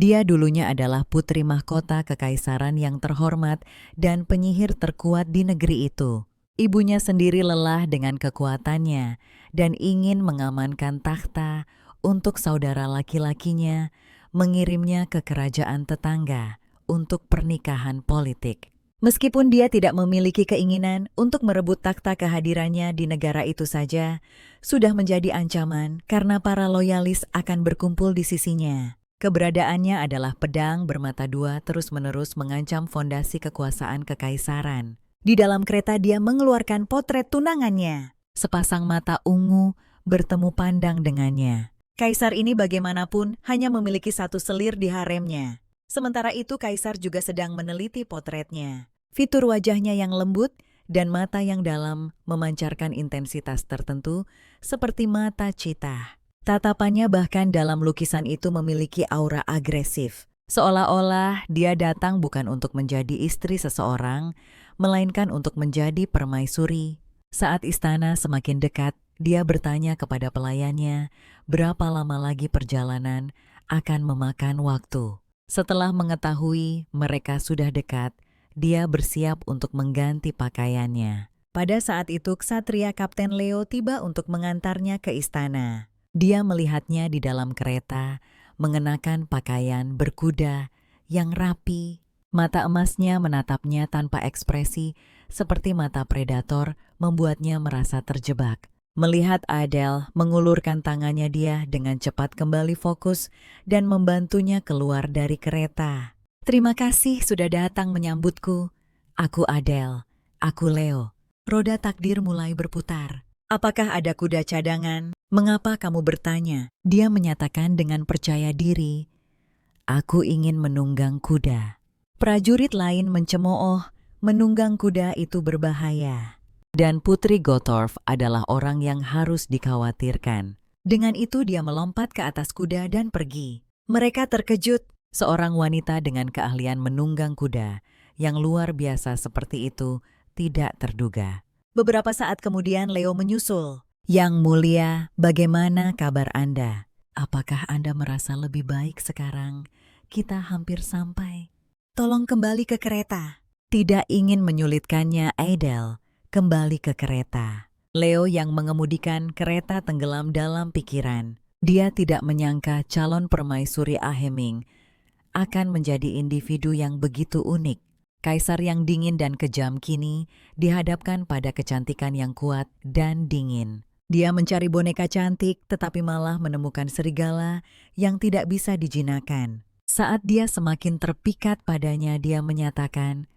Dia dulunya adalah putri mahkota kekaisaran yang terhormat dan penyihir terkuat di negeri itu. Ibunya sendiri lelah dengan kekuatannya dan ingin mengamankan takhta untuk saudara laki-lakinya, mengirimnya ke kerajaan tetangga untuk pernikahan politik. Meskipun dia tidak memiliki keinginan untuk merebut takhta, kehadirannya di negara itu saja sudah menjadi ancaman karena para loyalis akan berkumpul di sisinya. Keberadaannya adalah pedang bermata dua terus-menerus mengancam fondasi kekuasaan kekaisaran. Di dalam kereta dia mengeluarkan potret tunangannya. Sepasang mata ungu bertemu pandang dengannya. Kaisar ini bagaimanapun hanya memiliki satu selir di haremnya. Sementara itu kaisar juga sedang meneliti potretnya. Fitur wajahnya yang lembut dan mata yang dalam memancarkan intensitas tertentu seperti mata citah. Tatapannya bahkan dalam lukisan itu memiliki aura agresif. Seolah-olah dia datang bukan untuk menjadi istri seseorang, melainkan untuk menjadi permaisuri. Saat istana semakin dekat, dia bertanya kepada pelayannya, berapa lama lagi perjalanan akan memakan waktu. Setelah mengetahui mereka sudah dekat, dia bersiap untuk mengganti pakaiannya. Pada saat itu ksatria Kapten Leo tiba untuk mengantarnya ke istana. Dia melihatnya di dalam kereta, mengenakan pakaian berkuda yang rapi. Mata emasnya menatapnya tanpa ekspresi, seperti mata predator, membuatnya merasa terjebak. Melihat Adele mengulurkan tangannya, dia dengan cepat kembali fokus dan membantunya keluar dari kereta. Terima kasih sudah datang menyambutku. Aku Adele, aku Leo. Roda takdir mulai berputar. Apakah ada kuda cadangan? Mengapa kamu bertanya? Dia menyatakan dengan percaya diri. Aku ingin menunggang kuda. Prajurit lain mencemooh, menunggang kuda itu berbahaya. Dan Putri Gottorf adalah orang yang harus dikhawatirkan. Dengan itu dia melompat ke atas kuda dan pergi. Mereka terkejut. Seorang wanita dengan keahlian menunggang kuda yang luar biasa seperti itu tidak terduga. Beberapa saat kemudian Leo menyusul. Yang mulia, bagaimana kabar Anda? Apakah Anda merasa lebih baik sekarang? Kita hampir sampai. Tolong kembali ke kereta. Tidak ingin menyulitkannya, Adele. Kembali ke kereta. Leo yang mengemudikan kereta tenggelam dalam pikiran. Dia tidak menyangka calon permaisuri Aheming akan menjadi individu yang begitu unik. Kaisar yang dingin dan kejam kini dihadapkan pada kecantikan yang kuat dan dingin. Dia mencari boneka cantik tetapi malah menemukan serigala yang tidak bisa dijinakkan. Saat dia semakin terpikat padanya, dia menyatakan,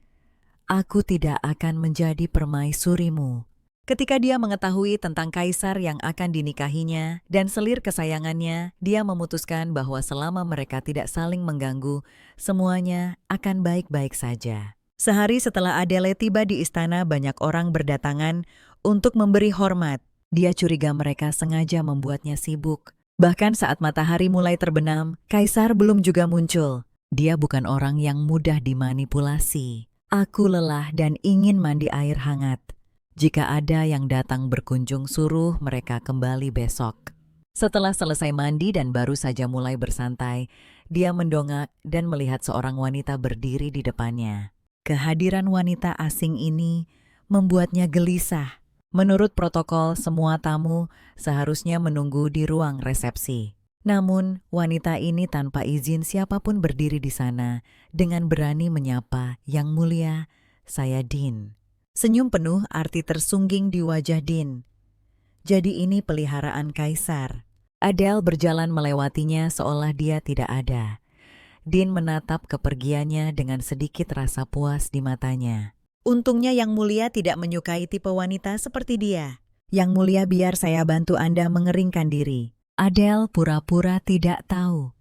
"Aku tidak akan menjadi permaisurimu." Ketika dia mengetahui tentang kaisar yang akan dinikahinya dan selir kesayangannya, dia memutuskan bahwa selama mereka tidak saling mengganggu, semuanya akan baik-baik saja. Sehari setelah Adele tiba di istana, banyak orang berdatangan untuk memberi hormat. Dia curiga mereka sengaja membuatnya sibuk. Bahkan saat matahari mulai terbenam, kaisar belum juga muncul. Dia bukan orang yang mudah dimanipulasi. Aku lelah dan ingin mandi air hangat. Jika ada yang datang berkunjung, suruh mereka kembali besok. Setelah selesai mandi dan baru saja mulai bersantai, dia mendongak dan melihat seorang wanita berdiri di depannya. Kehadiran wanita asing ini membuatnya gelisah. Menurut protokol, semua tamu seharusnya menunggu di ruang resepsi. Namun, wanita ini tanpa izin siapapun berdiri di sana dengan berani menyapa, "Yang mulia, saya Din." Senyum penuh arti tersungging di wajah Din. Jadi ini peliharaan kaisar. Adele berjalan melewatinya seolah dia tidak ada. Din menatap kepergiannya dengan sedikit rasa puas di matanya. Untungnya Yang Mulia tidak menyukai tipe wanita seperti dia. Yang Mulia, biar saya bantu Anda mengeringkan diri. Adele pura-pura tidak tahu.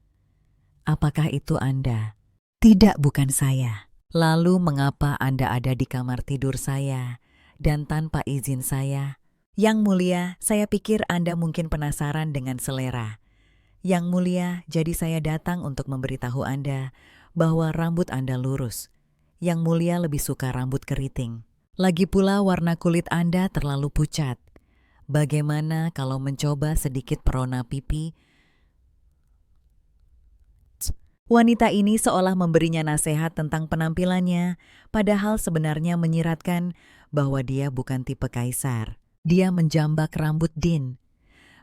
Apakah itu Anda? Tidak, bukan saya. Lalu mengapa Anda ada di kamar tidur saya dan tanpa izin saya? Yang Mulia, saya pikir Anda mungkin penasaran dengan selera. Yang Mulia, jadi saya datang untuk memberitahu Anda bahwa rambut Anda lurus. Yang Mulia lebih suka rambut keriting. Lagi pula warna kulit Anda terlalu pucat. Bagaimana kalau mencoba sedikit perona pipi? Wanita ini seolah memberinya nasihat tentang penampilannya, padahal sebenarnya menyiratkan bahwa dia bukan tipe kaisar. Dia menjambak rambut Din.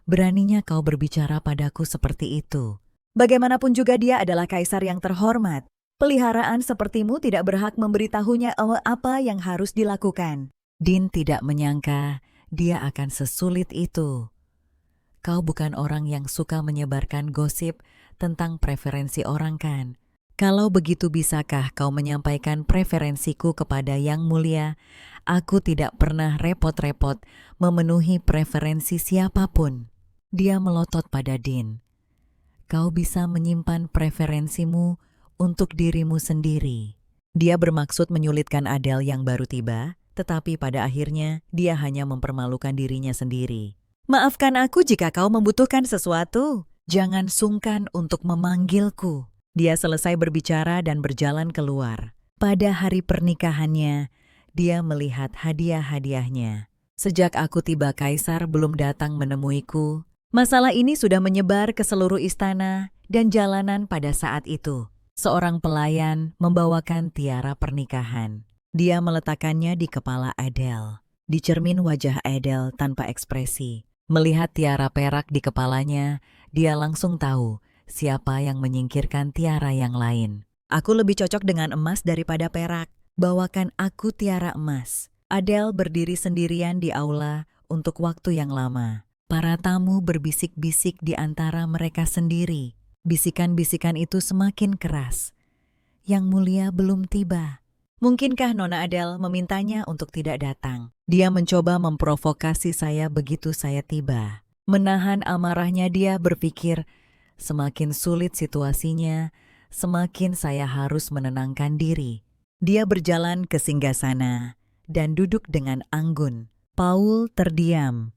Beraninya kau berbicara padaku seperti itu. Bagaimanapun juga dia adalah kaisar yang terhormat. Peliharaan sepertimu tidak berhak memberitahunya apa yang harus dilakukan. Din tidak menyangka dia akan sesulit itu. Kau bukan orang yang suka menyebarkan gosip tentang preferensi orang kan? Kalau begitu bisakah kau menyampaikan preferensiku kepada Yang Mulia? Aku tidak pernah repot-repot memenuhi preferensi siapapun. Dia melotot pada Din. Kau bisa menyimpan preferensimu untuk dirimu sendiri. Dia bermaksud menyulitkan Adele yang baru tiba, tetapi pada akhirnya dia hanya mempermalukan dirinya sendiri. Maafkan aku jika kau membutuhkan sesuatu. Jangan sungkan untuk memanggilku. Dia selesai berbicara dan berjalan keluar. Pada hari pernikahannya, dia melihat hadiah-hadiahnya. Sejak aku tiba, kaisar belum datang menemuiku. Masalah ini sudah menyebar ke seluruh istana dan jalanan pada saat itu. Seorang pelayan membawakan tiara pernikahan. Dia meletakkannya di kepala Adele. Di cermin wajah Adele tanpa ekspresi. Melihat tiara perak di kepalanya, dia langsung tahu siapa yang menyingkirkan tiara yang lain. Aku lebih cocok dengan emas daripada perak. Bawakan aku tiara emas. Adele berdiri sendirian di aula untuk waktu yang lama. Para tamu berbisik-bisik di antara mereka sendiri. Bisikan-bisikan itu semakin keras. Yang Mulia belum tiba. Mungkinkah Nona Adele memintanya untuk tidak datang? Dia mencoba memprovokasi saya begitu saya tiba. Menahan amarahnya, dia berpikir, semakin sulit situasinya, semakin saya harus menenangkan diri. Dia berjalan ke singgasana dan duduk dengan anggun. Paul terdiam.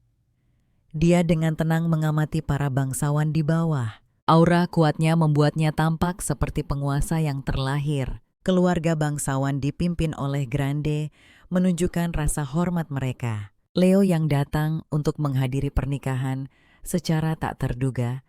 Dia dengan tenang mengamati para bangsawan di bawah. Aura kuatnya membuatnya tampak seperti penguasa yang terlahir. Keluarga bangsawan dipimpin oleh Grande menunjukkan rasa hormat mereka. Leo yang datang untuk menghadiri pernikahan secara tak terduga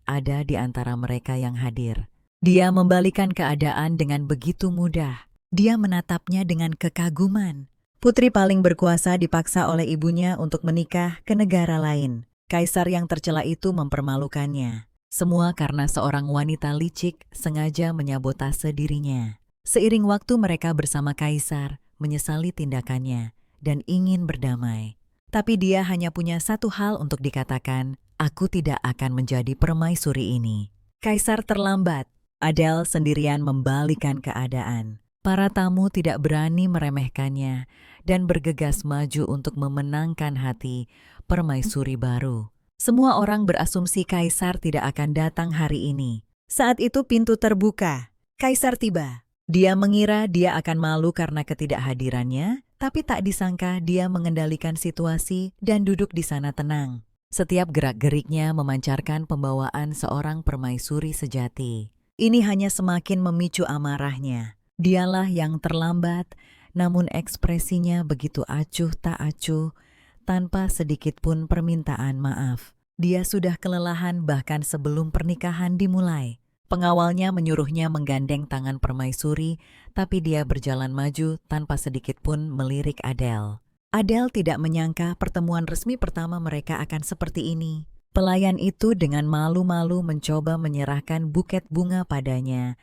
ada di antara mereka yang hadir. Dia membalikan keadaan dengan begitu mudah. Dia menatapnya dengan kekaguman. Putri paling berkuasa dipaksa oleh ibunya untuk menikah ke negara lain. Kaisar yang tercela itu mempermalukannya. Semua karena seorang wanita licik sengaja menyabotase dirinya. Seiring waktu mereka bersama kaisar, menyesali tindakannya, dan ingin berdamai. Tapi dia hanya punya satu hal untuk dikatakan, aku tidak akan menjadi permaisuri ini. Kaisar terlambat. Adele sendirian membalikan keadaan. Para tamu tidak berani meremehkannya dan bergegas maju untuk memenangkan hati permaisuri baru. Semua orang berasumsi kaisar tidak akan datang hari ini. Saat itu pintu terbuka. Kaisar tiba. Dia mengira dia akan malu karena ketidakhadirannya, tapi tak disangka dia mengendalikan situasi dan duduk di sana tenang. Setiap gerak-geriknya memancarkan pembawaan seorang permaisuri sejati. Ini hanya semakin memicu amarahnya. Dialah yang terlambat, namun ekspresinya begitu acuh tak acuh, tanpa sedikit pun permintaan maaf. Dia sudah kelelahan bahkan sebelum pernikahan dimulai. Pengawalnya menyuruhnya menggandeng tangan permaisuri, tapi dia berjalan maju tanpa sedikit pun melirik Adele. Adele tidak menyangka pertemuan resmi pertama mereka akan seperti ini. Pelayan itu dengan malu-malu mencoba menyerahkan buket bunga padanya,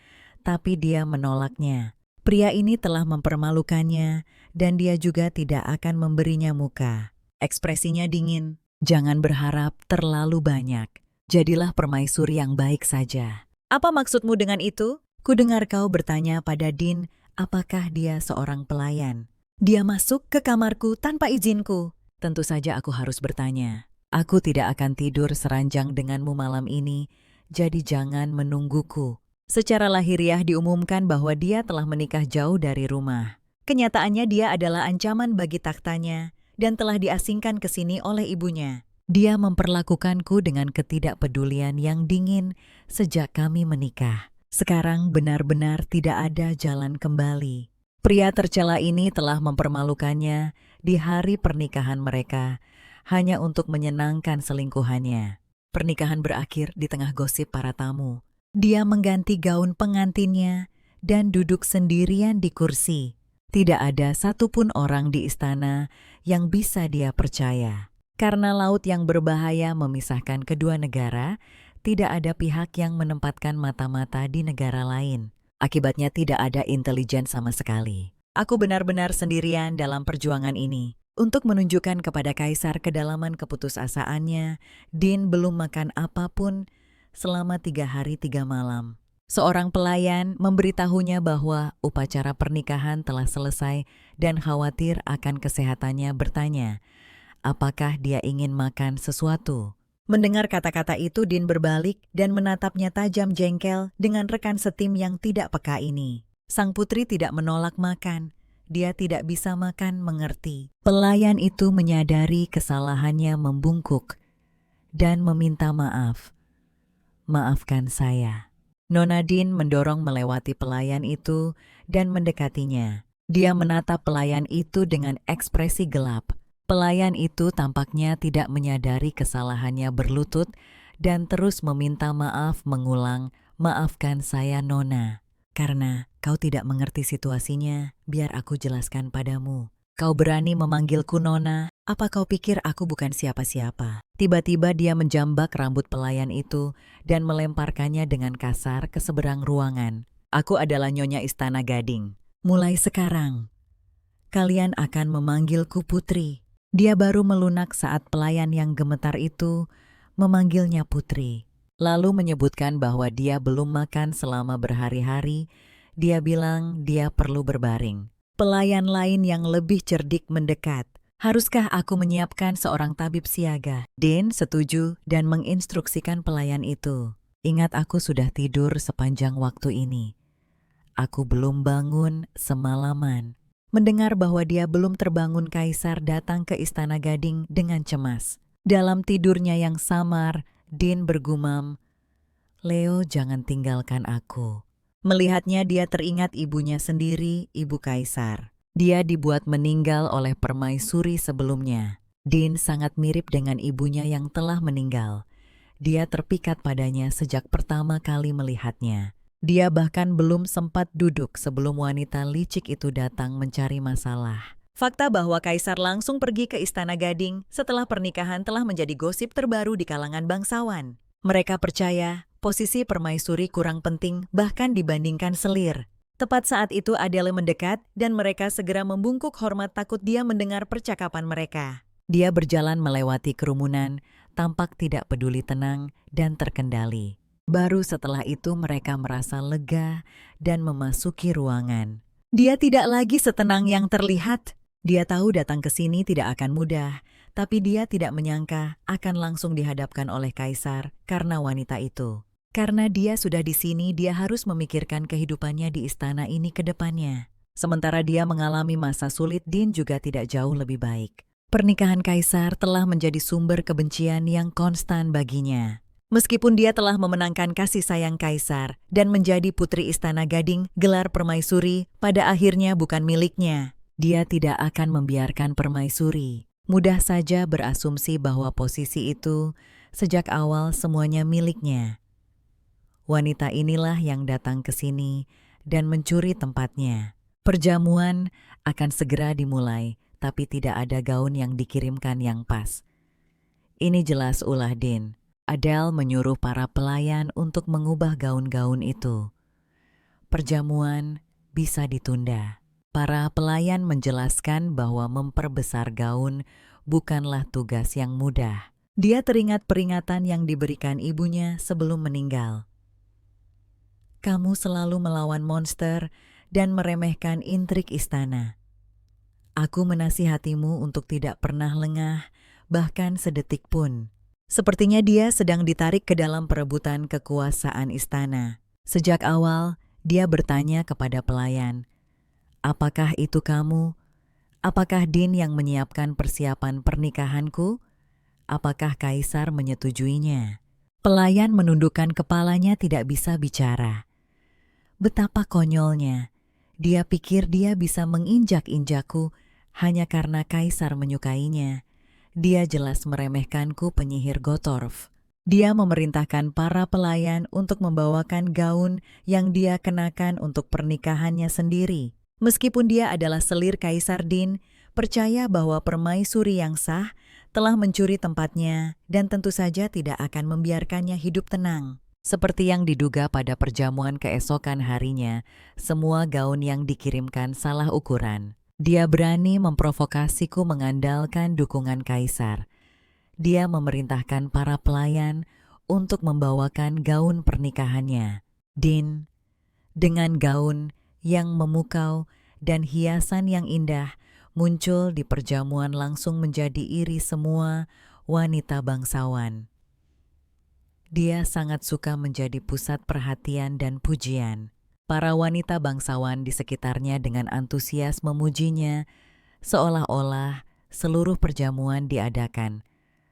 tapi dia menolaknya. Pria ini telah mempermalukannya, dan dia juga tidak akan memberinya muka. Ekspresinya dingin. Jangan berharap terlalu banyak. Jadilah permaisuri yang baik saja. Apa maksudmu dengan itu? Kudengar kau bertanya pada Din, apakah dia seorang pelayan. Dia masuk ke kamarku tanpa izinku. Tentu saja aku harus bertanya. Aku tidak akan tidur seranjang denganmu malam ini, jadi jangan menungguku. Secara lahiriah diumumkan bahwa dia telah menikah jauh dari rumah. Kenyataannya dia adalah ancaman bagi taktanya dan telah diasingkan ke sini oleh ibunya. Dia memperlakukanku dengan ketidakpedulian yang dingin sejak kami menikah. Sekarang benar-benar tidak ada jalan kembali. Pria tercela ini telah mempermalukannya di hari pernikahan mereka hanya untuk menyenangkan selingkuhannya. Pernikahan berakhir di tengah gosip para tamu. Dia mengganti gaun pengantinnya dan duduk sendirian di kursi. Tidak ada satupun orang di istana yang bisa dia percaya. Karena laut yang berbahaya memisahkan kedua negara, tidak ada pihak yang menempatkan mata-mata di negara lain. Akibatnya tidak ada intelijen sama sekali. Aku benar-benar sendirian dalam perjuangan ini. Untuk menunjukkan kepada kaisar kedalaman keputusasaannya, Din belum makan apapun selama 3 hari 3 malam. Seorang pelayan memberitahunya bahwa upacara pernikahan telah selesai dan khawatir akan kesehatannya bertanya, apakah dia ingin makan sesuatu. Mendengar kata-kata itu, Din berbalik dan menatapnya tajam jengkel dengan rekan setim yang tidak peka ini. Sang putri tidak menolak makan. Dia tidak bisa makan mengerti. Pelayan itu menyadari kesalahannya membungkuk dan meminta maaf. Maafkan saya. Nona Din mendorong melewati pelayan itu dan mendekatinya. Dia menatap pelayan itu dengan ekspresi gelap. Pelayan itu tampaknya tidak menyadari kesalahannya berlutut dan terus meminta maaf mengulang, "Maafkan saya, Nona. Karena kau tidak mengerti situasinya, biar aku jelaskan padamu. Kau berani memanggilku Nona, apa kau pikir aku bukan siapa-siapa?" Tiba-tiba dia menjambak rambut pelayan itu dan melemparkannya dengan kasar ke seberang ruangan. "Aku adalah Nyonya Istana Gading. Mulai sekarang, kalian akan memanggilku Putri." Dia baru melunak saat pelayan yang gemetar itu memanggilnya Putri. Lalu menyebutkan bahwa dia belum makan selama berhari-hari. Dia bilang dia perlu berbaring. Pelayan lain yang lebih cerdik mendekat. "Haruskah aku menyiapkan seorang tabib siaga?" Din setuju dan menginstruksikan pelayan itu. "Ingat, aku sudah tidur sepanjang waktu ini. Aku belum bangun semalaman." Mendengar bahwa dia belum terbangun, kaisar datang ke Istana Gading dengan cemas. Dalam tidurnya yang samar, Din bergumam, "Leo, jangan tinggalkan aku." Melihatnya, dia teringat ibunya sendiri, ibu kaisar. Dia dibuat meninggal oleh permaisuri sebelumnya. Din sangat mirip dengan ibunya yang telah meninggal. Dia terpikat padanya sejak pertama kali melihatnya. Dia bahkan belum sempat duduk sebelum wanita licik itu datang mencari masalah. Fakta bahwa kaisar langsung pergi ke Istana Gading setelah pernikahan telah menjadi gosip terbaru di kalangan bangsawan. Mereka percaya posisi permaisuri kurang penting bahkan dibandingkan selir. Tepat saat itu Adele mendekat dan mereka segera membungkuk hormat takut dia mendengar percakapan mereka. Dia berjalan melewati kerumunan, tampak tidak peduli, tenang dan terkendali. Baru setelah itu mereka merasa lega dan memasuki ruangan. Dia tidak lagi setenang yang terlihat. Dia tahu datang ke sini tidak akan mudah, tapi dia tidak menyangka akan langsung dihadapkan oleh kaisar karena wanita itu. Karena dia sudah di sini, dia harus memikirkan kehidupannya di istana ini ke depannya. Sementara dia mengalami masa sulit, Din juga tidak jauh lebih baik. Pernikahan kaisar telah menjadi sumber kebencian yang konstan baginya. Meskipun dia telah memenangkan kasih sayang kaisar dan menjadi putri Istana Gading, gelar permaisuri pada akhirnya bukan miliknya. Dia tidak akan membiarkan permaisuri mudah saja berasumsi bahwa posisi itu sejak awal semuanya miliknya. Wanita inilah yang datang ke sini dan mencuri tempatnya. Perjamuan akan segera dimulai, tapi tidak ada gaun yang dikirimkan yang pas. Ini jelas ulah Din. Adele menyuruh para pelayan untuk mengubah gaun-gaun itu. Perjamuan bisa ditunda. Para pelayan menjelaskan bahwa memperbesar gaun bukanlah tugas yang mudah. Dia teringat peringatan yang diberikan ibunya sebelum meninggal. "Kamu selalu melawan monster dan meremehkan intrik istana. Aku menasihatimu untuk tidak pernah lengah, bahkan sedetik pun." Sepertinya dia sedang ditarik ke dalam perebutan kekuasaan istana. Sejak awal, dia bertanya kepada pelayan, "Apakah itu kamu? Apakah Din yang menyiapkan persiapan pernikahanku? Apakah kaisar menyetujuinya?" Pelayan menundukkan kepalanya, tidak bisa bicara. Betapa konyolnya. Dia pikir dia bisa menginjak-injakku hanya karena kaisar menyukainya. Dia jelas meremehkanku, penyihir Gotorf. Dia memerintahkan para pelayan untuk membawakan gaun yang dia kenakan untuk pernikahannya sendiri. Meskipun dia adalah selir Kaisar Din, percaya bahwa permaisuri yang sah telah mencuri tempatnya dan tentu saja tidak akan membiarkannya hidup tenang. Seperti yang diduga pada perjamuan keesokan harinya, semua gaun yang dikirimkan salah ukuran. Dia berani memprovokasiku mengandalkan dukungan Kaisar. Dia memerintahkan para pelayan untuk membawakan gaun pernikahannya. Din, dengan gaun yang memukau dan hiasan yang indah, muncul di perjamuan langsung menjadi iri semua wanita bangsawan. Dia sangat suka menjadi pusat perhatian dan pujian. Para wanita bangsawan di sekitarnya dengan antusias memujinya, seolah-olah seluruh perjamuan diadakan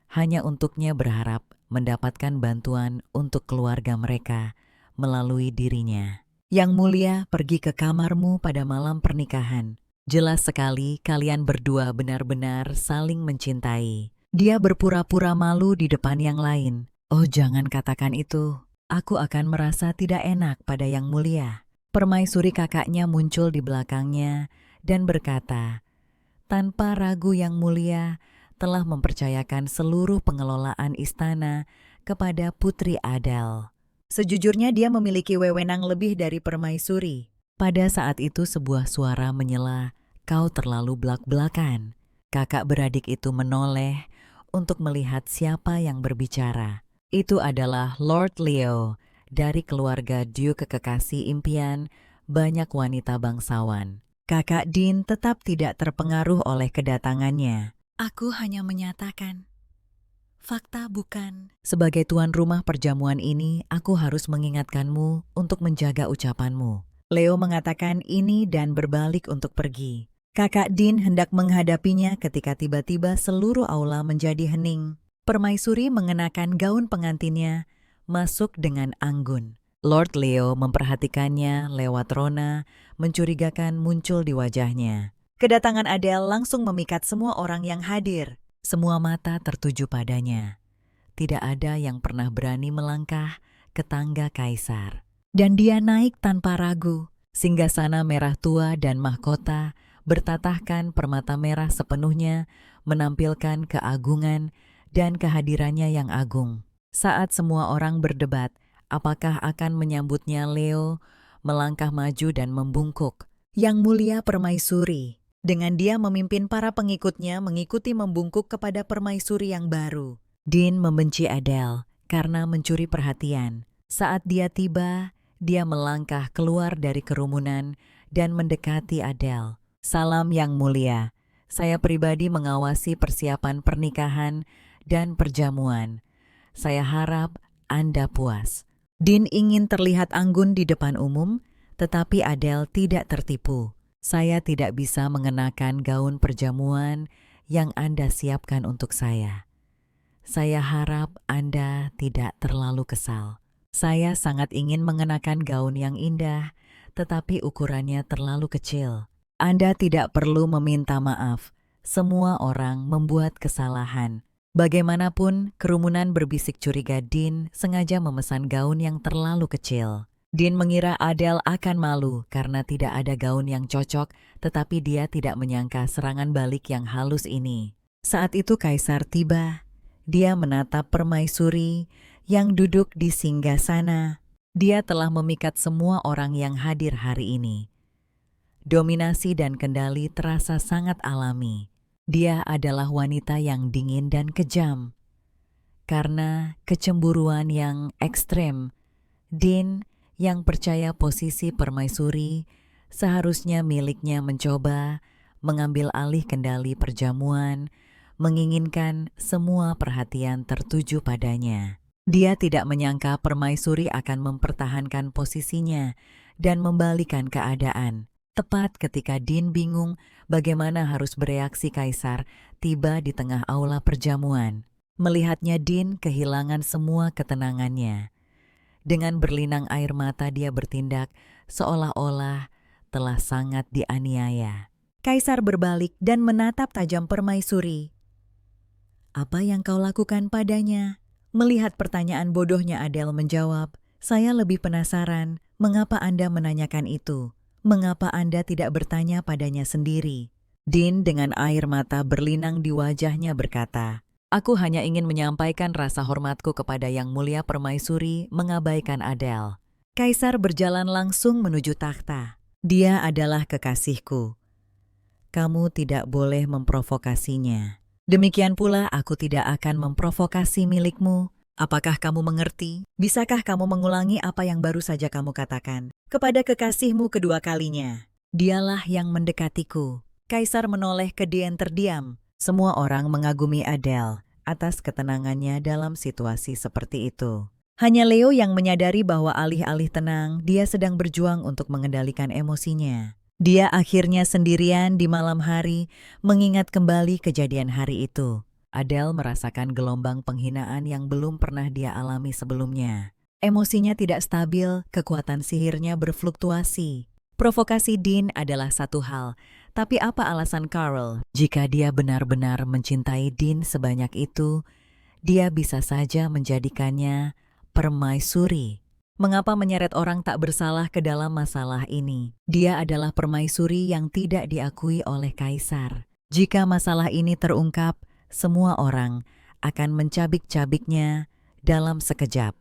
hanya untuknya berharap mendapatkan bantuan untuk keluarga mereka melalui dirinya. Yang mulia, pergi ke kamarmu pada malam pernikahan. Jelas sekali kalian berdua benar-benar saling mencintai. Dia berpura-pura malu di depan yang lain. Oh, jangan katakan itu. Aku akan merasa tidak enak pada yang mulia. Permaisuri kakaknya muncul di belakangnya dan berkata, tanpa ragu yang mulia telah mempercayakan seluruh pengelolaan istana kepada Putri Adele. Sejujurnya dia memiliki wewenang lebih dari permaisuri. Pada saat itu sebuah suara menyela, kau terlalu belak-belakan. Kakak beradik itu menoleh untuk melihat siapa yang berbicara. Itu adalah Lord Leo dari keluarga Duke kekasih impian banyak wanita bangsawan. Kakak Din tetap tidak terpengaruh oleh kedatangannya. Aku hanya menyatakan, fakta bukan. Sebagai tuan rumah perjamuan ini, aku harus mengingatkanmu untuk menjaga ucapanmu. Leo mengatakan ini dan berbalik untuk pergi. Kakak Din hendak menghadapinya ketika tiba-tiba seluruh aula menjadi hening. Permaisuri mengenakan gaun pengantinnya, masuk dengan anggun. Lord Leo memperhatikannya lewat rona, mencurigakan muncul di wajahnya. Kedatangan Adele langsung memikat semua orang yang hadir. Semua mata tertuju padanya. Tidak ada yang pernah berani melangkah ke tangga Kaisar. Dan dia naik tanpa ragu. Singgasana merah tua dan mahkota bertatahkan permata merah sepenuhnya, menampilkan keagungan dan kehadirannya yang agung. Saat semua orang berdebat, apakah akan menyambutnya Leo, melangkah maju dan membungkuk. Yang mulia permaisuri. Dengan dia memimpin para pengikutnya mengikuti membungkuk kepada permaisuri yang baru. Din membenci Adele karena mencuri perhatian. Saat dia tiba, dia melangkah keluar dari kerumunan dan mendekati Adele. Salam yang mulia. Saya pribadi mengawasi persiapan pernikahan dan perjamuan. Saya harap Anda puas. Din ingin terlihat anggun di depan umum, tetapi Adele tidak tertipu. Saya tidak bisa mengenakan gaun perjamuan yang Anda siapkan untuk saya. Saya harap Anda tidak terlalu kesal. Saya sangat ingin mengenakan gaun yang indah, tetapi ukurannya terlalu kecil. Anda tidak perlu meminta maaf. Semua orang membuat kesalahan. Bagaimanapun, kerumunan berbisik curiga Din sengaja memesan gaun yang terlalu kecil. Din mengira Adele akan malu karena tidak ada gaun yang cocok, tetapi dia tidak menyangka serangan balik yang halus ini. Saat itu Kaisar tiba. Dia menatap permaisuri yang duduk di singgasana. Dia telah memikat semua orang yang hadir hari ini. Dominasi dan kendali terasa sangat alami. Dia adalah wanita yang dingin dan kejam. Karena kecemburuan yang ekstrem, Din yang percaya posisi permaisuri seharusnya miliknya mencoba mengambil alih kendali perjamuan, menginginkan semua perhatian tertuju padanya. Dia tidak menyangka permaisuri akan mempertahankan posisinya dan membalikan keadaan. Tepat ketika Din bingung bagaimana harus bereaksi, Kaisar tiba di tengah aula perjamuan. Melihatnya, Din kehilangan semua ketenangannya. Dengan berlinang air mata dia bertindak seolah-olah telah sangat dianiaya. Kaisar berbalik dan menatap tajam permaisuri. Apa yang kau lakukan padanya? Melihat pertanyaan bodohnya Adele menjawab, "Saya lebih penasaran, mengapa Anda menanyakan itu? Mengapa Anda tidak bertanya padanya sendiri?" Dean dengan air mata berlinang di wajahnya berkata, "Aku hanya ingin menyampaikan rasa hormatku kepada Yang Mulia Permaisuri mengabaikan Adele." Kaisar berjalan langsung menuju takhta. "Dia adalah kekasihku. Kamu tidak boleh memprovokasinya. Demikian pula aku tidak akan memprovokasi milikmu. Apakah kamu mengerti? Bisakah kamu mengulangi apa yang baru saja kamu katakan kepada kekasihmu kedua kalinya? Dialah yang mendekatiku." Kaisar menoleh ke Dean terdiam. Semua orang mengagumi Adele atas ketenangannya dalam situasi seperti itu. Hanya Leo yang menyadari bahwa alih-alih tenang, dia sedang berjuang untuk mengendalikan emosinya. Dia akhirnya sendirian di malam hari, mengingat kembali kejadian hari itu. Adele merasakan gelombang penghinaan yang belum pernah dia alami sebelumnya. Emosinya tidak stabil, kekuatan sihirnya berfluktuasi. Provokasi Dean adalah satu hal, tapi apa alasan Carl? Jika dia benar-benar mencintai Dean sebanyak itu, dia bisa saja menjadikannya permaisuri. Mengapa menyeret orang tak bersalah ke dalam masalah ini? Dia adalah permaisuri yang tidak diakui oleh kaisar. Jika masalah ini terungkap, semua orang akan mencabik-cabiknya dalam sekejap.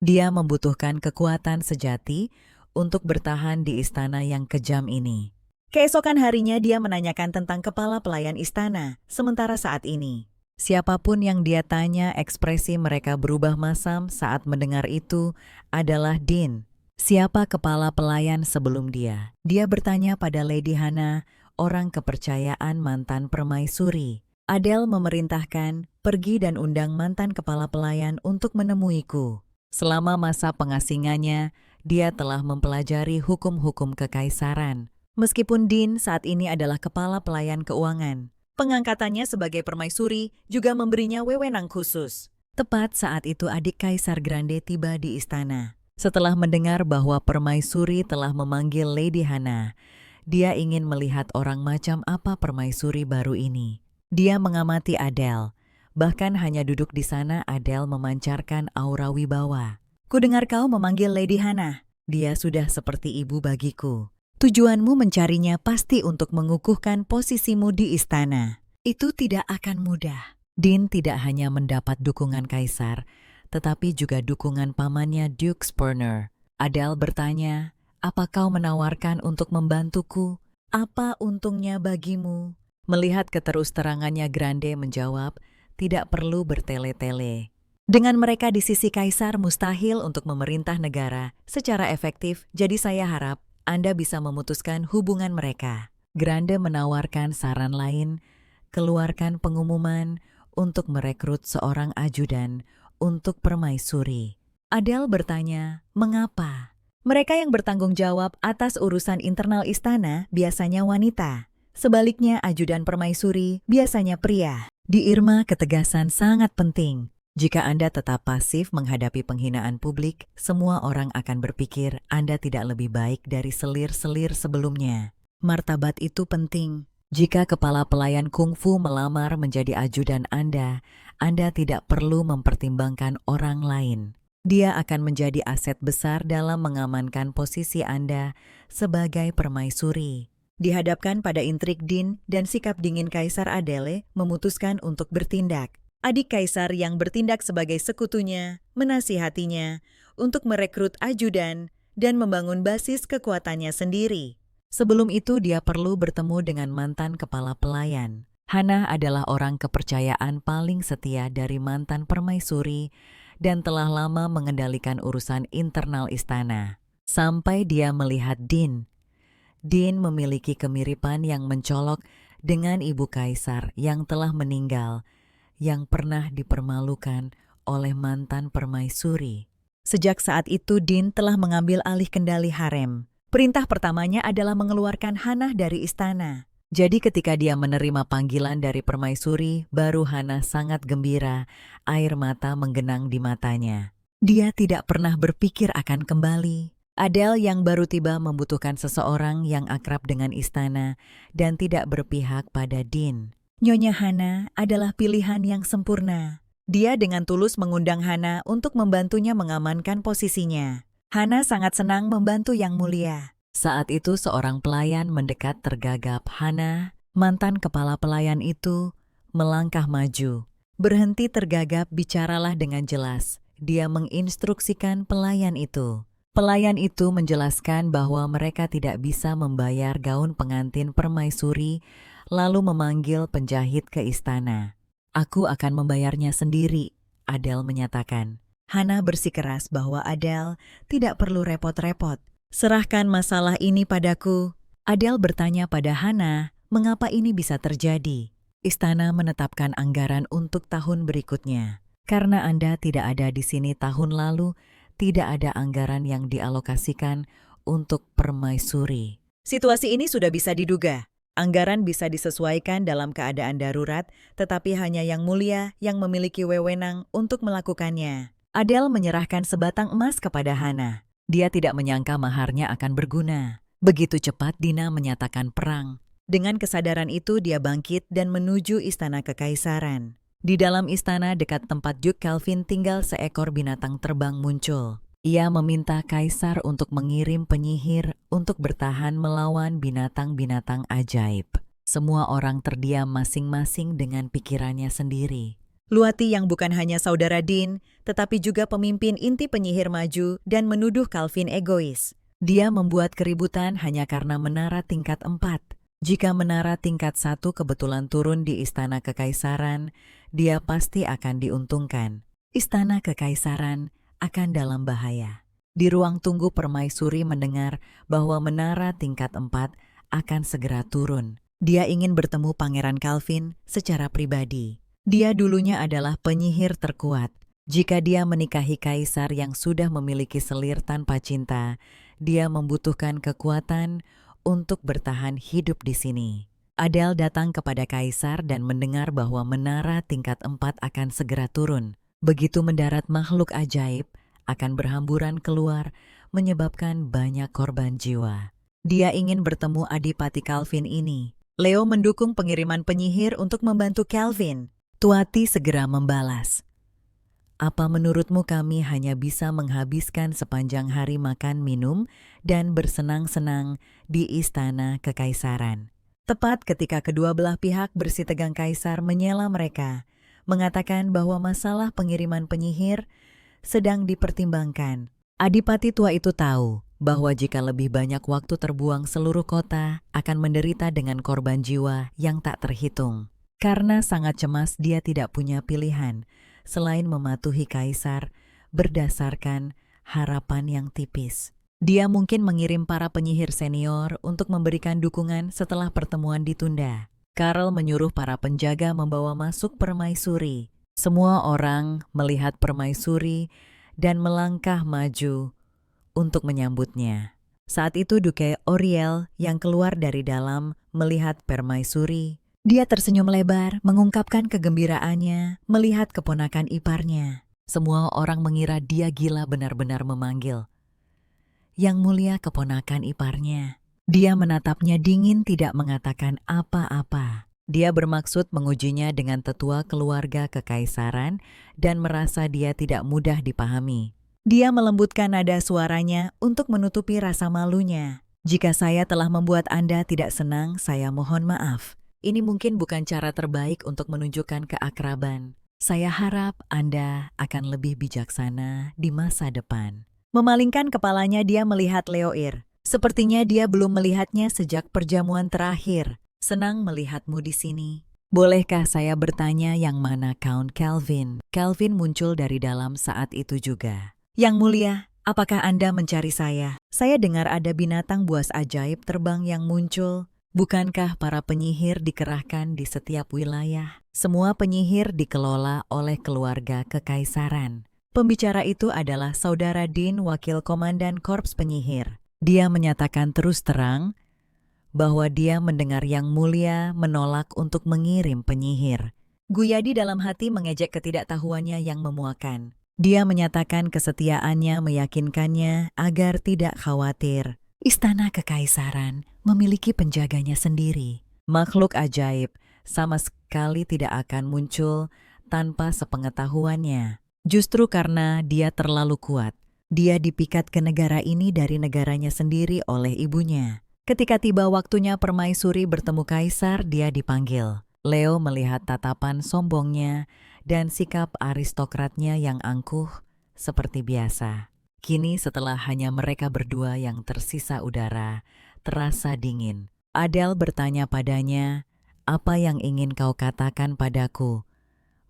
Dia membutuhkan kekuatan sejati untuk bertahan di istana yang kejam ini. Keesokan harinya dia menanyakan tentang kepala pelayan istana, sementara saat ini siapapun yang dia tanya, ekspresi mereka berubah masam saat mendengar itu adalah Dean. Siapa kepala pelayan sebelum dia? Dia bertanya pada Lady Hannah, orang kepercayaan mantan permaisuri. Adele memerintahkan, "Pergi dan undang mantan kepala pelayan untuk menemuiku." Selama masa pengasingannya, dia telah mempelajari hukum-hukum kekaisaran. Meskipun Dean saat ini adalah kepala pelayan keuangan, pengangkatannya sebagai permaisuri juga memberinya wewenang khusus. Tepat saat itu adik Kaisar Grande tiba di istana. Setelah mendengar bahwa permaisuri telah memanggil Lady Hannah, dia ingin melihat orang macam apa permaisuri baru ini. Dia mengamati Adele. Bahkan hanya duduk di sana Adele memancarkan aura wibawa. "Kudengar kau memanggil Lady Hannah. Dia sudah seperti ibu bagiku. Tujuanmu mencarinya pasti untuk mengukuhkan posisimu di istana. Itu tidak akan mudah." Dean tidak hanya mendapat dukungan kaisar, tetapi juga dukungan pamannya Duke Spurner. Adele bertanya, "Apa kau menawarkan untuk membantuku? Apa untungnya bagimu?" Melihat keterus-terangannya, Grande menjawab, "Tidak perlu bertele-tele. Dengan mereka di sisi kaisar mustahil untuk memerintah negara secara efektif, jadi saya harap Anda bisa memutuskan hubungan mereka." Grande menawarkan saran lain, keluarkan pengumuman untuk merekrut seorang ajudan untuk permaisuri. Adele bertanya, "Mengapa?" Mereka yang bertanggung jawab atas urusan internal istana biasanya wanita. Sebaliknya ajudan permaisuri biasanya pria. Di Irma ketegasan sangat penting. Jika Anda tetap pasif menghadapi penghinaan publik, semua orang akan berpikir Anda tidak lebih baik dari selir-selir sebelumnya. Martabat itu penting. Jika kepala pelayan kungfu melamar menjadi ajudan Anda tidak perlu mempertimbangkan orang lain. Dia akan menjadi aset besar dalam mengamankan posisi Anda sebagai permaisuri. Dihadapkan pada intrik Dean dan sikap dingin Kaisar, Adele memutuskan untuk bertindak. Adik kaisar yang bertindak sebagai sekutunya menasihatinya untuk merekrut ajudan dan membangun basis kekuatannya sendiri. Sebelum itu dia perlu bertemu dengan mantan kepala pelayan. Hannah adalah orang kepercayaan paling setia dari mantan permaisuri dan telah lama mengendalikan urusan internal istana. Sampai dia melihat Dean. Dean memiliki kemiripan yang mencolok dengan ibu kaisar yang telah meninggal, yang pernah dipermalukan oleh mantan permaisuri. Sejak saat itu Dean telah mengambil alih kendali harem. Perintah pertamanya adalah mengeluarkan Hannah dari istana. Jadi ketika dia menerima panggilan dari permaisuri, baru Hannah sangat gembira, air mata menggenang di matanya. Dia tidak pernah berpikir akan kembali. Adele yang baru tiba membutuhkan seseorang yang akrab dengan istana dan tidak berpihak pada Dean. Nyonya Hannah adalah pilihan yang sempurna. Dia dengan tulus mengundang Hana untuk membantunya mengamankan posisinya. Hana sangat senang membantu Yang Mulia. Saat itu seorang pelayan mendekat tergagap. Hana, mantan kepala pelayan itu, melangkah maju. Berhenti tergagap, bicaralah dengan jelas. Dia menginstruksikan pelayan itu. Pelayan itu menjelaskan bahwa mereka tidak bisa membayar gaun pengantin permaisuri, lalu memanggil penjahit ke istana. Aku akan membayarnya sendiri, Adele menyatakan. Hana bersikeras bahwa Adele tidak perlu repot-repot. Serahkan masalah ini padaku. Adele bertanya pada Hana, mengapa ini bisa terjadi? Istana menetapkan anggaran untuk tahun berikutnya. Karena Anda tidak ada di sini tahun lalu, tidak ada anggaran yang dialokasikan untuk permaisuri. Situasi ini sudah bisa diduga. Anggaran bisa disesuaikan dalam keadaan darurat, tetapi hanya Yang Mulia yang memiliki wewenang untuk melakukannya. Adele menyerahkan sebatang emas kepada Hana. Dia tidak menyangka maharnya akan berguna. Begitu cepat Dina menyatakan perang. Dengan kesadaran itu dia bangkit dan menuju istana kekaisaran. Di dalam istana dekat tempat Duke Calvin tinggal seekor binatang terbang muncul. Ia meminta kaisar untuk mengirim penyihir untuk bertahan melawan binatang-binatang ajaib. Semua orang terdiam masing-masing dengan pikirannya sendiri. Luati yang bukan hanya saudara Dean, tetapi juga pemimpin inti penyihir maju dan menuduh Calvin egois. Dia membuat keributan hanya karena menara tingkat 4. Jika menara tingkat 1 kebetulan turun di istana kekaisaran, dia pasti akan diuntungkan. Istana kekaisaran akan dalam bahaya. Di ruang tunggu permaisuri mendengar bahwa menara tingkat 4 akan segera turun. Dia ingin bertemu Pangeran Calvin secara pribadi. Dia dulunya adalah penyihir terkuat. Jika dia menikahi kaisar yang sudah memiliki selir tanpa cinta, dia membutuhkan kekuatan untuk bertahan hidup di sini. Adele datang kepada kaisar dan mendengar bahwa menara tingkat 4 akan segera turun. Begitu mendarat, makhluk ajaib akan berhamburan keluar, menyebabkan banyak korban jiwa. Dia ingin bertemu Adipati Calvin ini. Leo mendukung pengiriman penyihir untuk membantu Calvin. Tuati segera membalas. Apa menurutmu kami hanya bisa menghabiskan sepanjang hari makan, minum, dan bersenang-senang di istana kekaisaran? Tepat ketika kedua belah pihak bersitegang, kaisar menyela mereka, mengatakan bahwa masalah pengiriman penyihir sedang dipertimbangkan. Adipati tua itu tahu bahwa jika lebih banyak waktu terbuang, seluruh kota akan menderita dengan korban jiwa yang tak terhitung. Karena sangat cemas, dia tidak punya pilihan selain mematuhi kaisar berdasarkan harapan yang tipis. Dia mungkin mengirim para penyihir senior untuk memberikan dukungan setelah pertemuan ditunda. Karl menyuruh para penjaga membawa masuk permaisuri. Semua orang melihat permaisuri dan melangkah maju untuk menyambutnya. Saat itu Duke Oriel yang keluar dari dalam melihat permaisuri. Dia tersenyum lebar, mengungkapkan kegembiraannya melihat keponakan iparnya. Semua orang mengira dia gila, benar-benar memanggil Yang Mulia keponakan iparnya. Dia menatapnya dingin, tidak mengatakan apa-apa. Dia bermaksud mengujinya dengan tetua keluarga kekaisaran dan merasa dia tidak mudah dipahami. Dia melembutkan nada suaranya untuk menutupi rasa malunya. Jika saya telah membuat Anda tidak senang, saya mohon maaf. Ini mungkin bukan cara terbaik untuk menunjukkan keakraban. Saya harap Anda akan lebih bijaksana di masa depan. Memalingkan kepalanya, dia melihat Leoir. Sepertinya dia belum melihatnya sejak perjamuan terakhir. Senang melihatmu di sini. Bolehkah saya bertanya yang mana Count Calvin? Calvin muncul dari dalam saat itu juga. Yang Mulia, apakah Anda mencari saya? Saya dengar ada binatang buas ajaib terbang yang muncul. Bukankah para penyihir dikerahkan di setiap wilayah? Semua penyihir dikelola oleh keluarga kekaisaran. Pembicara itu adalah saudara Dean, wakil komandan korps penyihir. Dia menyatakan terus terang bahwa dia mendengar Yang Mulia menolak untuk mengirim penyihir. Guyadi dalam hati mengejek ketidaktahuannya yang memuakan. Dia menyatakan kesetiaannya, meyakinkannya agar tidak khawatir. Istana kekaisaran memiliki penjaganya sendiri. Makhluk ajaib sama sekali tidak akan muncul tanpa sepengetahuannya. Justru karena dia terlalu kuat, dia dipikat ke negara ini dari negaranya sendiri oleh ibunya. Ketika tiba waktunya permaisuri bertemu kaisar, dia dipanggil. Leo melihat tatapan sombongnya dan sikap aristokratnya yang angkuh seperti biasa. Kini setelah hanya mereka berdua yang tersisa udara, terasa dingin. Adele bertanya padanya, "Apa yang ingin kau katakan padaku?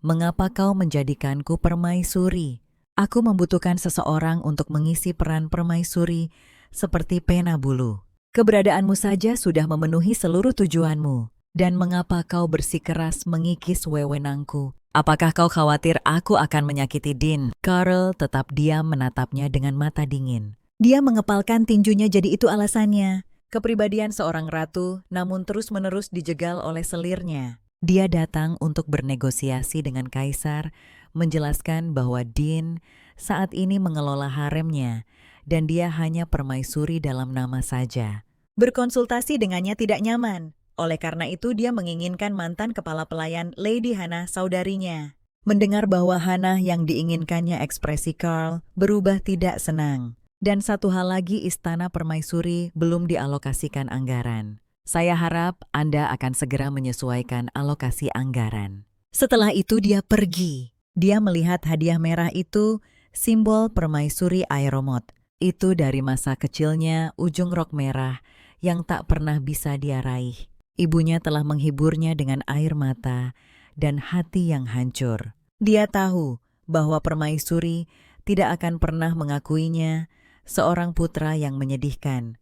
Mengapa kau menjadikanku permaisuri? Aku membutuhkan seseorang untuk mengisi peran permaisuri seperti pena bulu. Keberadaanmu saja sudah memenuhi seluruh tujuanmu. Dan mengapa kau bersikeras mengikis wewenangku? Apakah kau khawatir aku akan menyakiti Dean?" Carl tetap diam menatapnya dengan mata dingin. Dia mengepalkan tinjunya, jadi itu alasannya. Kepribadian seorang ratu namun terus-menerus dijegal oleh selirnya. Dia datang untuk bernegosiasi dengan kaisar, menjelaskan bahwa Dean saat ini mengelola haremnya dan dia hanya permaisuri dalam nama saja. Berkonsultasi dengannya tidak nyaman. Oleh karena itu dia menginginkan mantan kepala pelayan Lady Hannah, saudarinya. Mendengar bahwa Hannah yang diinginkannya, ekspresi Carl berubah tidak senang. Dan satu hal lagi, istana permaisuri belum dialokasikan anggaran. Saya harap Anda akan segera menyesuaikan alokasi anggaran. Setelah itu dia pergi. Dia melihat hadiah merah itu, simbol permaisuri Aeromot. Itu dari masa kecilnya ujung rok merah yang tak pernah bisa dia raih. Ibunya telah menghiburnya dengan air mata dan hati yang hancur. Dia tahu bahwa permaisuri tidak akan pernah mengakuinya seorang putra yang menyedihkan,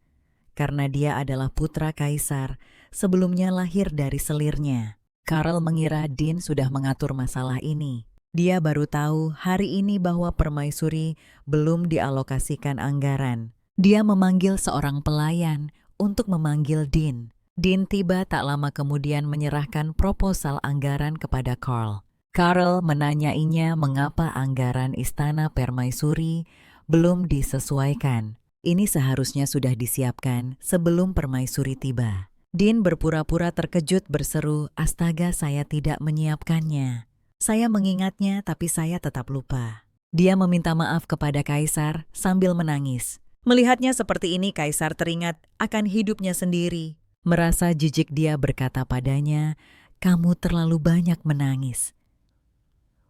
karena dia adalah putra kaisar sebelumnya lahir dari selirnya. Carl mengira Dean sudah mengatur masalah ini. Dia baru tahu hari ini bahwa permaisuri belum dialokasikan anggaran. Dia memanggil seorang pelayan untuk memanggil Dean. Dean tiba tak lama kemudian menyerahkan proposal anggaran kepada Carl. Carl menanyainya mengapa anggaran istana permaisuri belum disesuaikan. Ini seharusnya sudah disiapkan sebelum permaisuri tiba. Dean berpura-pura terkejut berseru, "Astaga, saya tidak menyiapkannya. Saya mengingatnya tapi saya tetap lupa." Dia meminta maaf kepada kaisar sambil menangis. Melihatnya seperti ini, kaisar teringat akan hidupnya sendiri. Merasa jijik dia berkata padanya, "Kamu terlalu banyak menangis.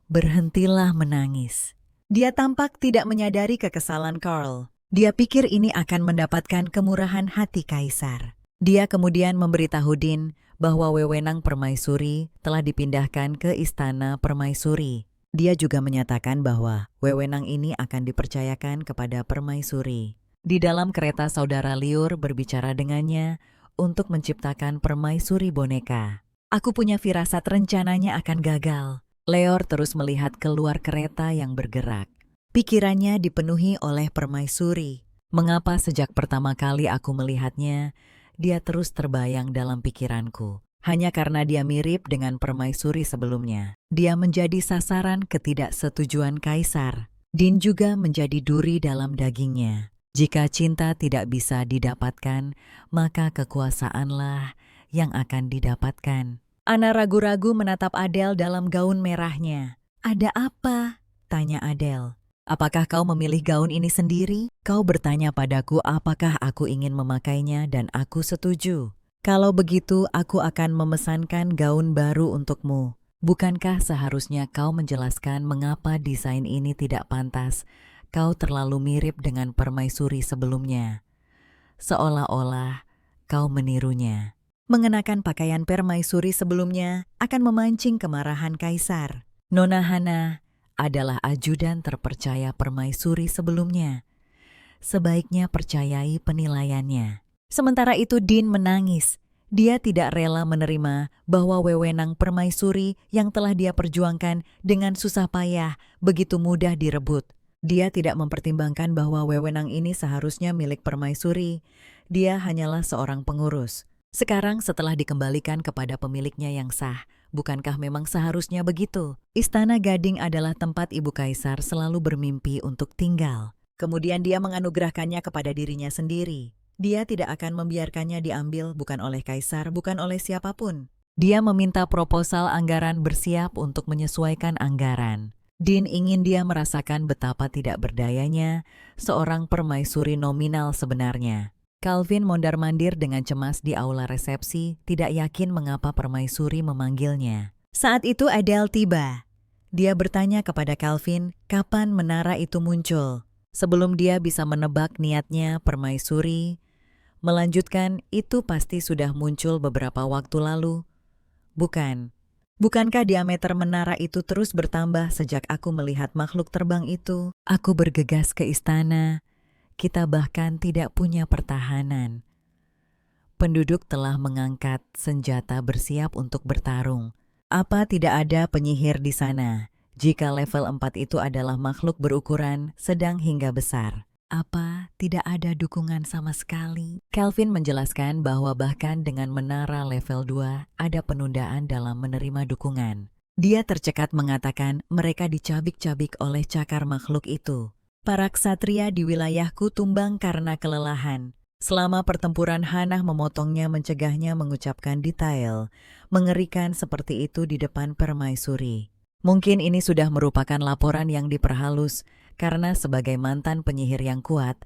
Berhentilah menangis." Dia tampak tidak menyadari kekesalan Carl. Dia pikir ini akan mendapatkan kemurahan hati kaisar. Dia kemudian memberitahu Dean bahwa wewenang permaisuri telah dipindahkan ke istana permaisuri. Dia juga menyatakan bahwa wewenang ini akan dipercayakan kepada permaisuri. Di dalam kereta saudara Liur berbicara dengannya untuk menciptakan permaisuri boneka. "Aku punya firasat rencananya akan gagal." Leor terus melihat keluar kereta yang bergerak. Pikirannya dipenuhi oleh permaisuri. Mengapa sejak pertama kali aku melihatnya, dia terus terbayang dalam pikiranku. Hanya karena dia mirip dengan permaisuri sebelumnya. Dia menjadi sasaran ketidaksetujuan kaisar. Dean juga menjadi duri dalam dagingnya. Jika cinta tidak bisa didapatkan, maka kekuasaanlah yang akan didapatkan. Ana ragu-ragu menatap Adele dalam gaun merahnya. "Ada apa?" tanya Adele. "Apakah kau memilih gaun ini sendiri? Kau bertanya padaku apakah aku ingin memakainya dan aku setuju. Kalau begitu aku akan memesankan gaun baru untukmu. Bukankah seharusnya kau menjelaskan mengapa desain ini tidak pantas? Kau terlalu mirip dengan permaisuri sebelumnya. Seolah-olah kau menirunya." Mengenakan pakaian permaisuri sebelumnya akan memancing kemarahan kaisar. Nona Hannah adalah ajudan terpercaya permaisuri sebelumnya. Sebaiknya percayai penilaiannya. Sementara itu Dean menangis. Dia tidak rela menerima bahwa wewenang permaisuri yang telah dia perjuangkan dengan susah payah begitu mudah direbut. Dia tidak mempertimbangkan bahwa wewenang ini seharusnya milik permaisuri. Dia hanyalah seorang pengurus. Sekarang setelah dikembalikan kepada pemiliknya yang sah, bukankah memang seharusnya begitu? Istana Gading adalah tempat ibu kaisar selalu bermimpi untuk tinggal. Kemudian dia menganugerahkannya kepada dirinya sendiri. Dia tidak akan membiarkannya diambil bukan oleh kaisar, bukan oleh siapapun. Dia meminta proposal anggaran bersiap untuk menyesuaikan anggaran. Dean ingin dia merasakan betapa tidak berdayanya seorang permaisuri nominal sebenarnya. Calvin mondar-mandir dengan cemas di aula resepsi, tidak yakin mengapa permaisuri memanggilnya. Saat itu Adele tiba. Dia bertanya kepada Calvin kapan menara itu muncul. Sebelum dia bisa menebak niatnya, permaisuri melanjutkan, itu pasti sudah muncul beberapa waktu lalu. Bukan. Bukankah diameter menara itu terus bertambah sejak aku melihat makhluk terbang itu? Aku bergegas ke istana. Kita bahkan tidak punya pertahanan. Penduduk telah mengangkat senjata bersiap untuk bertarung. Apa tidak ada penyihir di sana? Jika level 4 itu adalah makhluk berukuran sedang hingga besar. Apa tidak ada dukungan sama sekali? Calvin menjelaskan bahwa bahkan dengan menara level 2 ada penundaan dalam menerima dukungan. Dia tercekat mengatakan mereka dicabik-cabik oleh cakar makhluk itu. Para ksatria di wilayahku tumbang karena kelelahan. Selama pertempuran Hannah memotongnya mencegahnya mengucapkan detail mengerikan seperti itu di depan permaisuri. Mungkin ini sudah merupakan laporan yang diperhalus karena sebagai mantan penyihir yang kuat,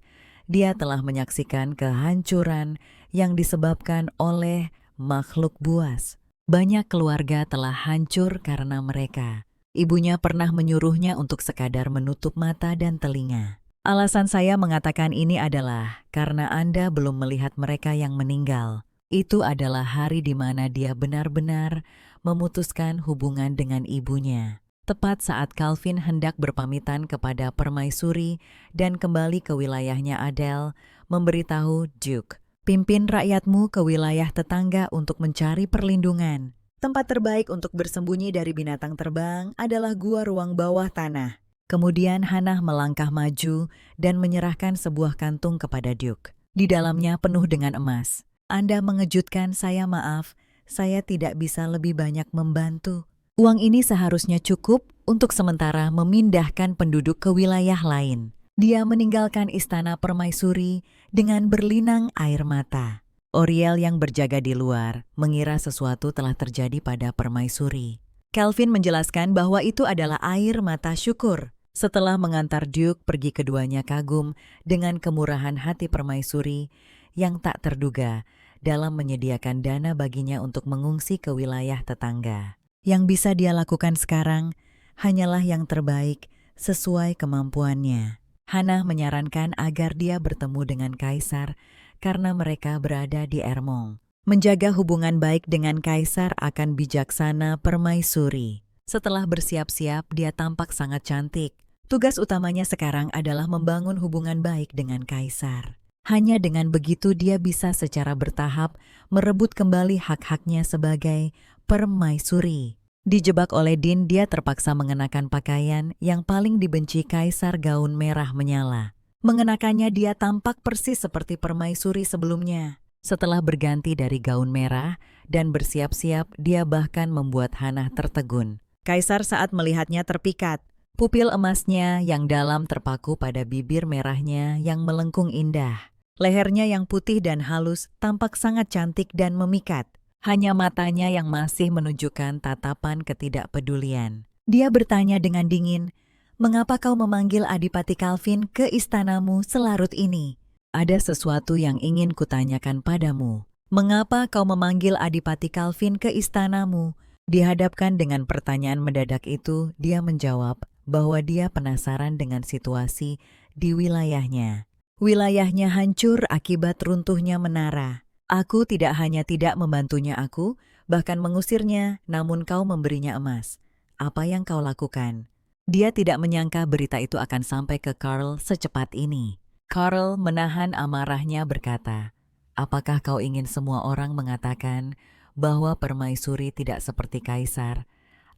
dia telah menyaksikan kehancuran yang disebabkan oleh makhluk buas. Banyak keluarga telah hancur karena mereka. Ibunya pernah menyuruhnya untuk sekadar menutup mata dan telinga. Alasan saya mengatakan ini adalah karena Anda belum melihat mereka yang meninggal. Itu adalah hari di mana dia benar-benar memutuskan hubungan dengan ibunya. Tepat saat Calvin hendak berpamitan kepada permaisuri dan kembali ke wilayahnya, Adele memberitahu Duke, pimpin rakyatmu ke wilayah tetangga untuk mencari perlindungan. Tempat terbaik untuk bersembunyi dari binatang terbang adalah gua ruang bawah tanah. Kemudian Hannah melangkah maju dan menyerahkan sebuah kantung kepada Duke. Di dalamnya penuh dengan emas. Anda mengejutkan saya, maaf. Saya tidak bisa lebih banyak membantu. Uang ini seharusnya cukup untuk sementara memindahkan penduduk ke wilayah lain. Dia meninggalkan istana permaisuri dengan berlinang air mata. Oriel yang berjaga di luar mengira sesuatu telah terjadi pada permaisuri. Calvin menjelaskan bahwa itu adalah air mata syukur. Setelah mengantar Duke pergi, keduanya kagum dengan kemurahan hati permaisuri yang tak terduga dalam menyediakan dana baginya untuk mengungsi ke wilayah tetangga. Yang bisa dia lakukan sekarang hanyalah yang terbaik sesuai kemampuannya. Hannah menyarankan agar dia bertemu dengan Kaisar karena mereka berada di Ermong. Menjaga hubungan baik dengan Kaisar akan bijaksana permaisuri. Setelah bersiap-siap, dia tampak sangat cantik. Tugas utamanya sekarang adalah membangun hubungan baik dengan Kaisar. Hanya dengan begitu dia bisa secara bertahap merebut kembali hak-haknya sebagai permaisuri. Dijebak oleh Dean, dia terpaksa mengenakan pakaian yang paling dibenci Kaisar, gaun merah menyala. Mengenakannya dia tampak persis seperti permaisuri sebelumnya. Setelah berganti dari gaun merah dan bersiap-siap, dia bahkan membuat Hannah tertegun. Kaisar saat melihatnya terpikat. Pupil emasnya yang dalam terpaku pada bibir merahnya yang melengkung indah. Lehernya yang putih dan halus tampak sangat cantik dan memikat. Hanya matanya yang masih menunjukkan tatapan ketidakpedulian. Dia bertanya dengan dingin, "Mengapa kau memanggil Adipati Calvin ke istanamu selarut ini?" "Ada sesuatu yang ingin kutanyakan padamu. Mengapa kau memanggil Adipati Calvin ke istanamu?" Dihadapkan dengan pertanyaan mendadak itu, dia menjawab bahwa dia penasaran dengan situasi di wilayahnya. Wilayahnya hancur akibat runtuhnya menara. Aku tidak hanya tidak membantunya, aku bahkan mengusirnya, namun kau memberinya emas. Apa yang kau lakukan? Dia tidak menyangka berita itu akan sampai ke Carl secepat ini. Carl menahan amarahnya berkata, "Apakah kau ingin semua orang mengatakan bahwa permaisuri tidak seperti Kaisar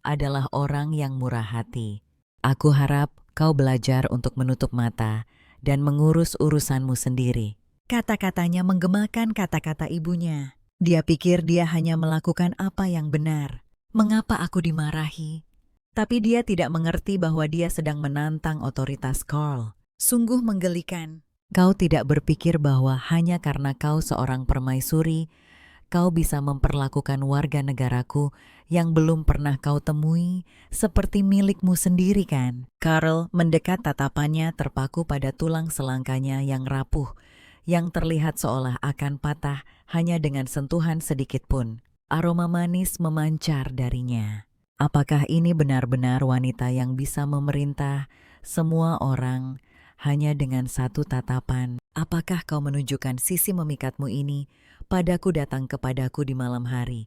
adalah orang yang murah hati? Aku harap kau belajar untuk menutup mata dan mengurus urusanmu sendiri." Kata-katanya menggemakan kata-kata ibunya. Dia pikir dia hanya melakukan apa yang benar. Mengapa aku dimarahi? Tapi dia tidak mengerti bahwa dia sedang menantang otoritas Carl. Sungguh menggelikan. Kau tidak berpikir bahwa hanya karena kau seorang permaisuri, kau bisa memperlakukan warga negaraku yang belum pernah kau temui seperti milikmu sendiri kan? Karl mendekat, tatapannya terpaku pada tulang selangkanya yang rapuh, yang terlihat seolah akan patah hanya dengan sentuhan sedikit pun. Aroma manis memancar darinya. Apakah ini benar-benar wanita yang bisa memerintah semua orang hanya dengan satu tatapan? Apakah kau menunjukkan sisi memikatmu ini padaku, datang kepadaku di malam hari,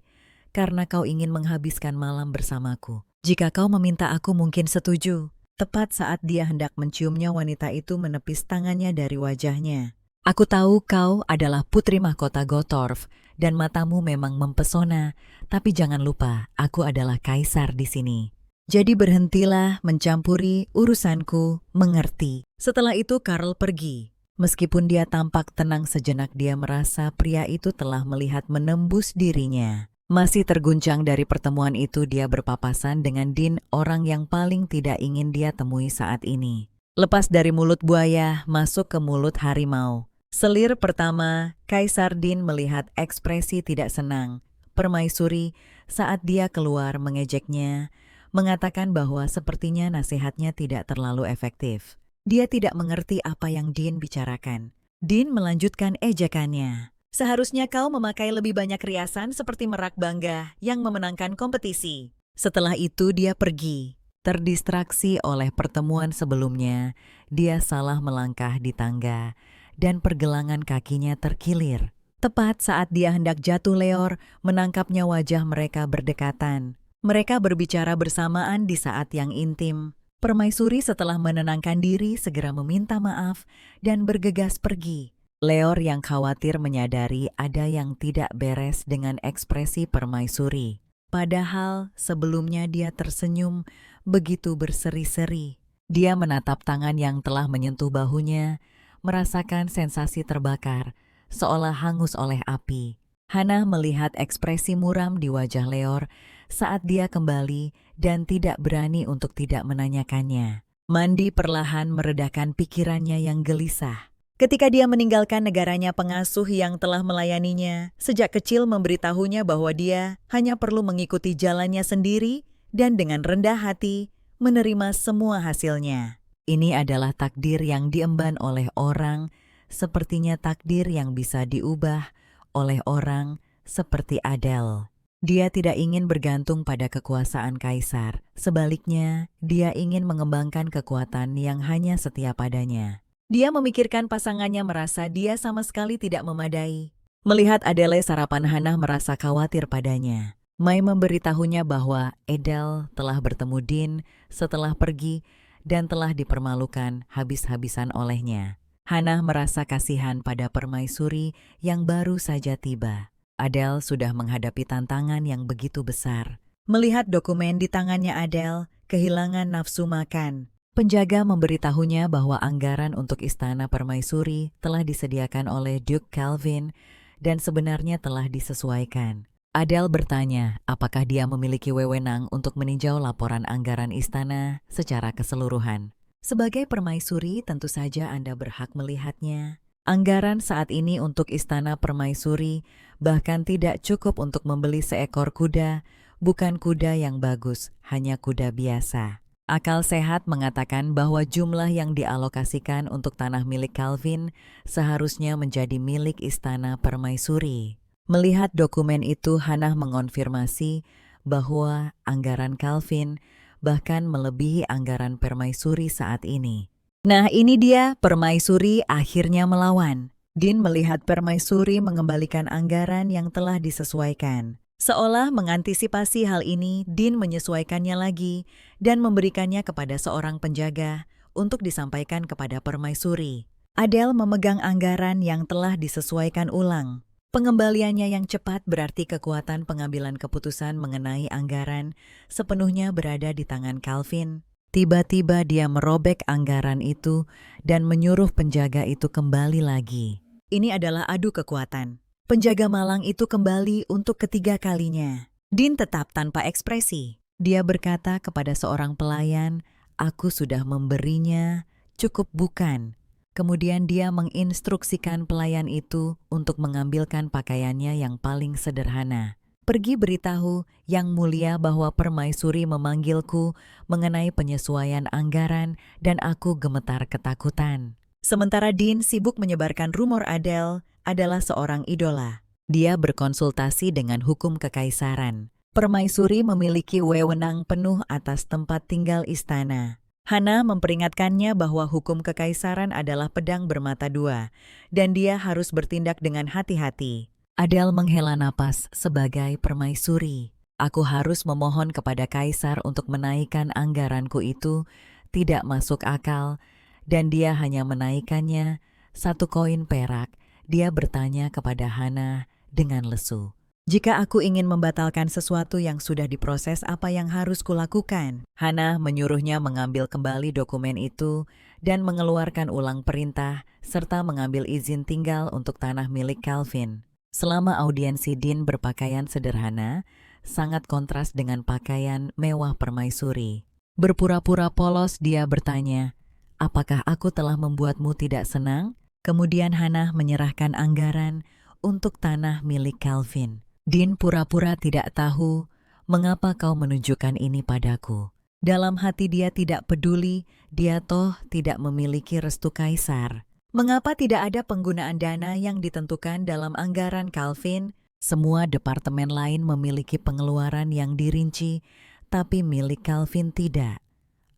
karena kau ingin menghabiskan malam bersamaku? Jika kau meminta, aku mungkin setuju. Tepat saat dia hendak menciumnya, wanita itu menepis tangannya dari wajahnya. Aku tahu kau adalah putri mahkota Gottorp dan matamu memang mempesona, tapi jangan lupa, aku adalah kaisar di sini. Jadi berhentilah mencampuri urusanku, mengerti? Setelah itu Karl pergi. Meskipun dia tampak tenang sejenak, dia merasa pria itu telah melihat menembus dirinya. Masih terguncang dari pertemuan itu, dia berpapasan dengan Dean, orang yang paling tidak ingin dia temui saat ini. Lepas dari mulut buaya, masuk ke mulut harimau. Selir pertama, Kaisar Dean melihat ekspresi tidak senang Permaisuri saat dia keluar mengejeknya, mengatakan bahwa sepertinya nasihatnya tidak terlalu efektif. Dia tidak mengerti apa yang Dean bicarakan. Dean melanjutkan ejekannya. Seharusnya kau memakai lebih banyak riasan seperti merak bangga yang memenangkan kompetisi. Setelah itu dia pergi. Terdistraksi oleh pertemuan sebelumnya, dia salah melangkah di tangga dan pergelangan kakinya terkilir. Tepat saat dia hendak jatuh, Leor menangkapnya. Wajah mereka berdekatan. Mereka berbicara bersamaan di saat yang intim. Permaisuri setelah menenangkan diri segera meminta maaf dan bergegas pergi. Leor yang khawatir menyadari ada yang tidak beres dengan ekspresi Permaisuri. Padahal sebelumnya dia tersenyum begitu berseri-seri. Dia menatap tangan yang telah menyentuh bahunya, merasakan sensasi terbakar, seolah hangus oleh api. Hannah melihat ekspresi muram di wajah Leor saat dia kembali dan tidak berani untuk tidak menanyakannya. Mandi perlahan meredakan pikirannya yang gelisah. Ketika dia meninggalkan negaranya, pengasuh yang telah melayaninya sejak kecil memberitahunya bahwa dia hanya perlu mengikuti jalannya sendiri dan dengan rendah hati menerima semua hasilnya. Ini adalah takdir yang diemban oleh orang, sepertinya takdir yang bisa diubah oleh orang seperti Adele. Dia tidak ingin bergantung pada kekuasaan kaisar. Sebaliknya, dia ingin mengembangkan kekuatan yang hanya setia padanya. Dia memikirkan pasangannya, merasa dia sama sekali tidak memadai. Melihat Adele sarapan, Hannah merasa khawatir padanya. Mai memberitahunya bahwa Adele telah bertemu Dean setelah pergi dan telah dipermalukan habis-habisan olehnya. Hannah merasa kasihan pada Permaisuri yang baru saja tiba. Adele sudah menghadapi tantangan yang begitu besar. Melihat dokumen di tangannya, Adele kehilangan nafsu makan. Penjaga memberitahunya bahwa anggaran untuk istana Permaisuri telah disediakan oleh Duke Calvin dan sebenarnya telah disesuaikan. Adele bertanya apakah dia memiliki wewenang untuk meninjau laporan anggaran istana secara keseluruhan. Sebagai permaisuri, tentu saja Anda berhak melihatnya. Anggaran saat ini untuk istana Permaisuri bahkan tidak cukup untuk membeli seekor kuda, bukan kuda yang bagus, hanya kuda biasa. Akal sehat mengatakan bahwa jumlah yang dialokasikan untuk tanah milik Calvin seharusnya menjadi milik istana Permaisuri. Melihat dokumen itu, Hannah mengonfirmasi bahwa anggaran Calvin bahkan melebihi anggaran Permaisuri saat ini. Nah, ini dia, Permaisuri akhirnya melawan. Dean melihat Permaisuri mengembalikan anggaran yang telah disesuaikan. Seolah mengantisipasi hal ini, Dean menyesuaikannya lagi dan memberikannya kepada seorang penjaga untuk disampaikan kepada Permaisuri. Adele memegang anggaran yang telah disesuaikan ulang. Pengembaliannya yang cepat berarti kekuatan pengambilan keputusan mengenai anggaran sepenuhnya berada di tangan Calvin. Tiba-tiba dia merobek anggaran itu dan menyuruh penjaga itu kembali lagi. Ini adalah adu kekuatan. Penjaga malang itu kembali untuk ketiga kalinya. Dean tetap tanpa ekspresi. Dia berkata kepada seorang pelayan, "Aku sudah memberinya, cukup bukan?" Kemudian dia menginstruksikan pelayan itu untuk mengambilkan pakaiannya yang paling sederhana. Pergi beritahu Yang Mulia bahwa Permaisuri memanggilku mengenai penyesuaian anggaran dan aku gemetar ketakutan. Sementara Dean sibuk menyebarkan rumor Adele adalah seorang idola. Dia berkonsultasi dengan hukum kekaisaran. Permaisuri memiliki wewenang penuh atas tempat tinggal istana. Hana memperingatkannya bahwa hukum kekaisaran adalah pedang bermata dua, dan dia harus bertindak dengan hati-hati. Adele menghela napas sebagai permaisuri. Aku harus memohon kepada kaisar untuk menaikkan anggaranku itu tidak masuk akal, dan dia hanya menaikkannya 1 koin perak. Dia bertanya kepada Hana dengan lesu. Jika aku ingin membatalkan sesuatu yang sudah diproses, apa yang harus kulakukan? Hana menyuruhnya mengambil kembali dokumen itu dan mengeluarkan ulang perintah serta mengambil izin tinggal untuk tanah milik Calvin. Selama audiensi, Dean berpakaian sederhana, sangat kontras dengan pakaian mewah permaisuri. Berpura-pura polos dia bertanya, "Apakah aku telah membuatmu tidak senang?" Kemudian Hana menyerahkan anggaran untuk tanah milik Calvin. Dean pura-pura tidak tahu mengapa kau menunjukkan ini padaku. Dalam hati dia tidak peduli, dia toh tidak memiliki restu kaisar. Mengapa tidak ada penggunaan dana yang ditentukan dalam anggaran Calvin? Semua departemen lain memiliki pengeluaran yang dirinci, tapi milik Calvin tidak.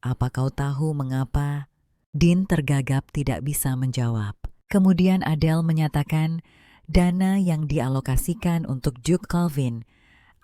Apa kau tahu mengapa? Dean tergagap tidak bisa menjawab. Kemudian Adele menyatakan dana yang dialokasikan untuk Duke Calvin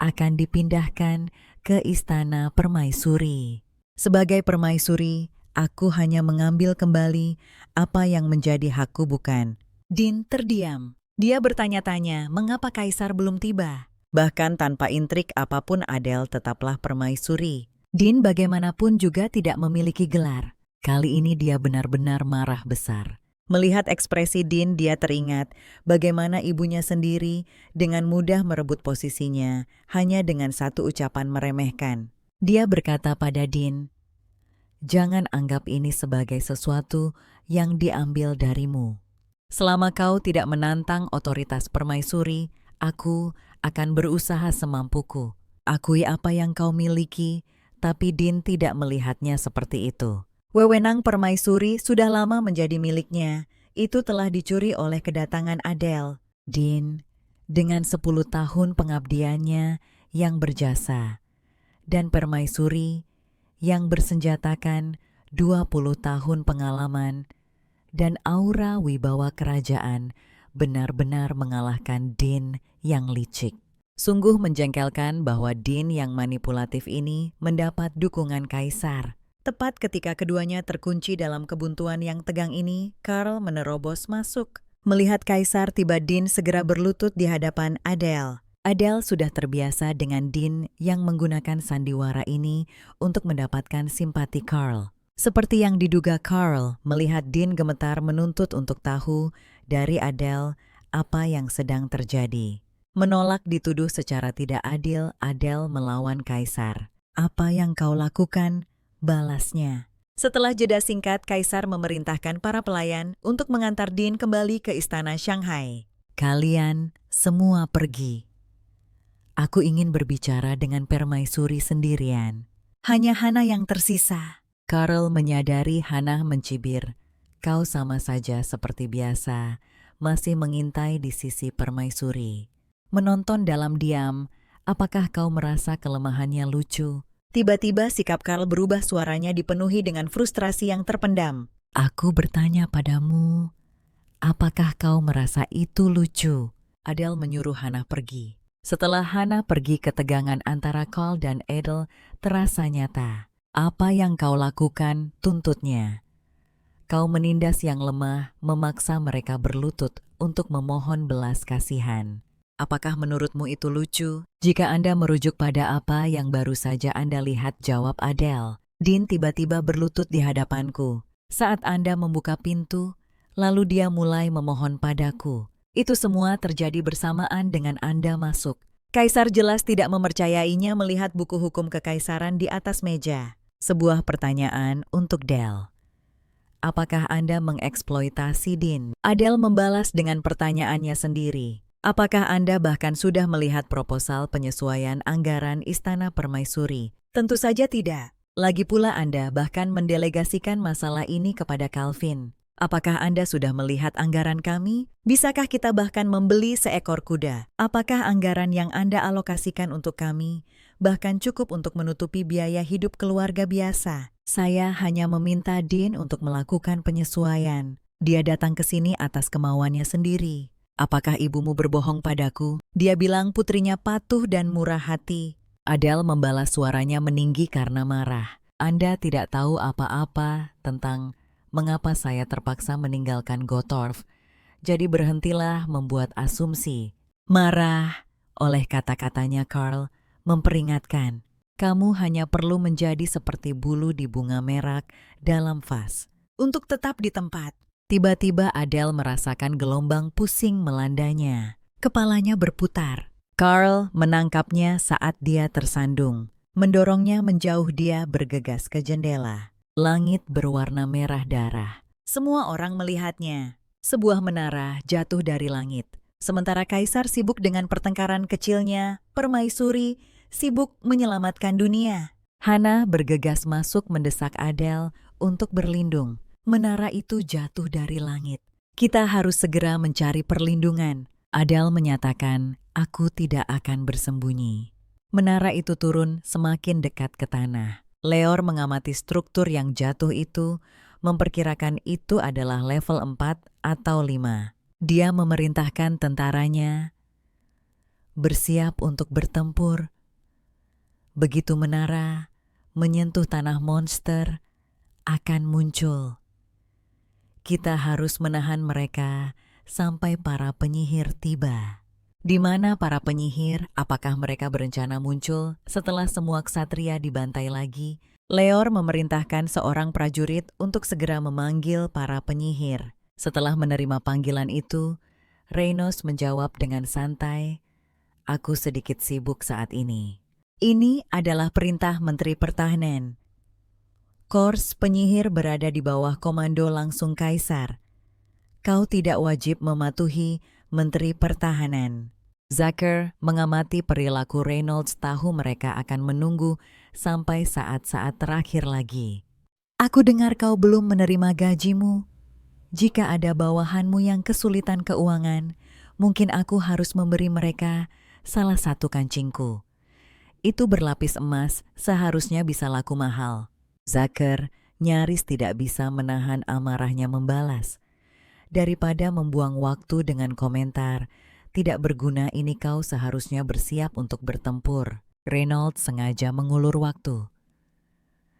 akan dipindahkan ke istana permaisuri. Sebagai permaisuri, aku hanya mengambil kembali apa yang menjadi hakku, bukan? Dean terdiam. Dia bertanya-tanya mengapa kaisar belum tiba. Bahkan tanpa intrik apapun, Adele tetaplah permaisuri. Dean bagaimanapun juga tidak memiliki gelar. Kali ini dia benar-benar marah besar. Melihat ekspresi Dean, dia teringat bagaimana ibunya sendiri dengan mudah merebut posisinya hanya dengan satu ucapan meremehkan. Dia berkata pada Dean, "Jangan anggap ini sebagai sesuatu yang diambil darimu. Selama kau tidak menantang otoritas permaisuri, aku akan berusaha semampuku. Akui apa yang kau miliki," tapi Dean tidak melihatnya seperti itu. Wewenang permaisuri sudah lama menjadi miliknya. Itu telah dicuri oleh kedatangan Adele. Dean, dengan 10 tahun pengabdiannya yang berjasa, dan permaisuri yang bersenjatakan 20 tahun pengalaman, dan aura wibawa kerajaan benar-benar mengalahkan Dean yang licik. Sungguh menjengkelkan bahwa Dean yang manipulatif ini mendapat dukungan kaisar. Tepat ketika keduanya terkunci dalam kebuntuan yang tegang ini, Karl menerobos masuk. Melihat kaisar tiba, Dean segera berlutut di hadapan Adele. Adele sudah terbiasa dengan Dean yang menggunakan sandiwara ini untuk mendapatkan simpati Karl. Seperti yang diduga Karl, melihat Dean gemetar menuntut untuk tahu dari Adele apa yang sedang terjadi. Menolak dituduh secara tidak adil, Adele melawan kaisar. "Apa yang kau lakukan?" balasnya. Setelah jeda singkat, kaisar memerintahkan para pelayan untuk mengantar Dean kembali ke istana Shanghai. "Kalian semua pergi. Aku ingin berbicara dengan permaisuri sendirian. Hanya Hana yang tersisa." Karl menyadari Hana mencibir. "Kau sama saja seperti biasa, masih mengintai di sisi permaisuri. Menonton dalam diam, apakah kau merasa kelemahannya lucu?" Tiba-tiba sikap Karl berubah, suaranya dipenuhi dengan frustrasi yang terpendam. "Aku bertanya padamu, apakah kau merasa itu lucu?" Adele menyuruh Hana pergi. Setelah Hana pergi, ketegangan antara Karl dan Adele terasa nyata. "Apa yang kau lakukan?" tuntutnya. "Kau menindas yang lemah, memaksa mereka berlutut untuk memohon belas kasihan. Apakah menurutmu itu lucu? Jika Anda merujuk pada apa yang baru saja Anda lihat," jawab Adele. "Dean tiba-tiba berlutut di hadapanku saat Anda membuka pintu, lalu dia mulai memohon padaku. Itu semua terjadi bersamaan dengan Anda masuk." Kaisar jelas tidak mempercayainya melihat buku hukum kekaisaran di atas meja. Sebuah pertanyaan untuk Adele. apakah Anda mengeksploitasi Dean? Adele membalas dengan pertanyaannya sendiri. Apakah Anda bahkan sudah melihat proposal penyesuaian anggaran Istana Permaisuri? Tentu saja tidak. Lagi pula Anda bahkan mendelegasikan masalah ini kepada Calvin. Apakah Anda sudah melihat anggaran kami? Bisakah kita bahkan membeli seekor kuda? Apakah anggaran yang Anda alokasikan untuk kami bahkan cukup untuk menutupi biaya hidup keluarga biasa? Saya hanya meminta Dean untuk melakukan penyesuaian. Dia datang ke sini atas kemauannya sendiri. Apakah ibumu berbohong padaku? Dia bilang putrinya patuh dan murah hati. Adele membalas, suaranya meninggi karena marah. Anda tidak tahu apa-apa tentang mengapa saya terpaksa meninggalkan Gottorp. Jadi berhentilah membuat asumsi. Marah oleh kata-katanya Carl memperingatkan. Kamu hanya perlu menjadi seperti bulu di bunga merak dalam vas. Untuk tetap di tempat. Tiba-tiba Adele merasakan gelombang pusing melandanya. Kepalanya berputar. Carl menangkapnya saat dia tersandung. Mendorongnya menjauh, dia bergegas ke jendela. Langit berwarna merah darah. Semua orang melihatnya. Sebuah menara jatuh dari langit. Sementara Kaisar sibuk dengan pertengkaran kecilnya, Permaisuri sibuk menyelamatkan dunia. Hana bergegas masuk mendesak Adele untuk berlindung. Menara itu jatuh dari langit. Kita harus segera mencari perlindungan. Adele menyatakan, aku tidak akan bersembunyi. Menara itu turun semakin dekat ke tanah. Leor mengamati struktur yang jatuh itu, memperkirakan itu adalah level 4 atau 5. Dia memerintahkan tentaranya bersiap untuk bertempur. Begitu menara menyentuh tanah, monster akan muncul. Kita harus menahan mereka sampai para penyihir tiba. Di mana para penyihir? Apakah mereka berencana muncul setelah semua ksatria dibantai lagi? Leor memerintahkan seorang prajurit untuk segera memanggil para penyihir. Setelah menerima panggilan itu, Reynos menjawab dengan santai, aku sedikit sibuk saat ini. Ini adalah perintah Menteri Pertahanan. Korps penyihir berada di bawah komando langsung Kaisar. Kau tidak wajib mematuhi Menteri Pertahanan. Zucker mengamati perilaku Reynolds, tahu mereka akan menunggu sampai saat-saat terakhir lagi. Aku dengar kau belum menerima gajimu. Jika ada bawahanmu yang kesulitan keuangan, mungkin aku harus memberi mereka salah satu kancingku. Itu berlapis emas, seharusnya bisa laku mahal. Zucker nyaris tidak bisa menahan amarahnya membalas. Daripada membuang waktu dengan komentar, tidak berguna ini, kau seharusnya bersiap untuk bertempur. Reynolds sengaja mengulur waktu.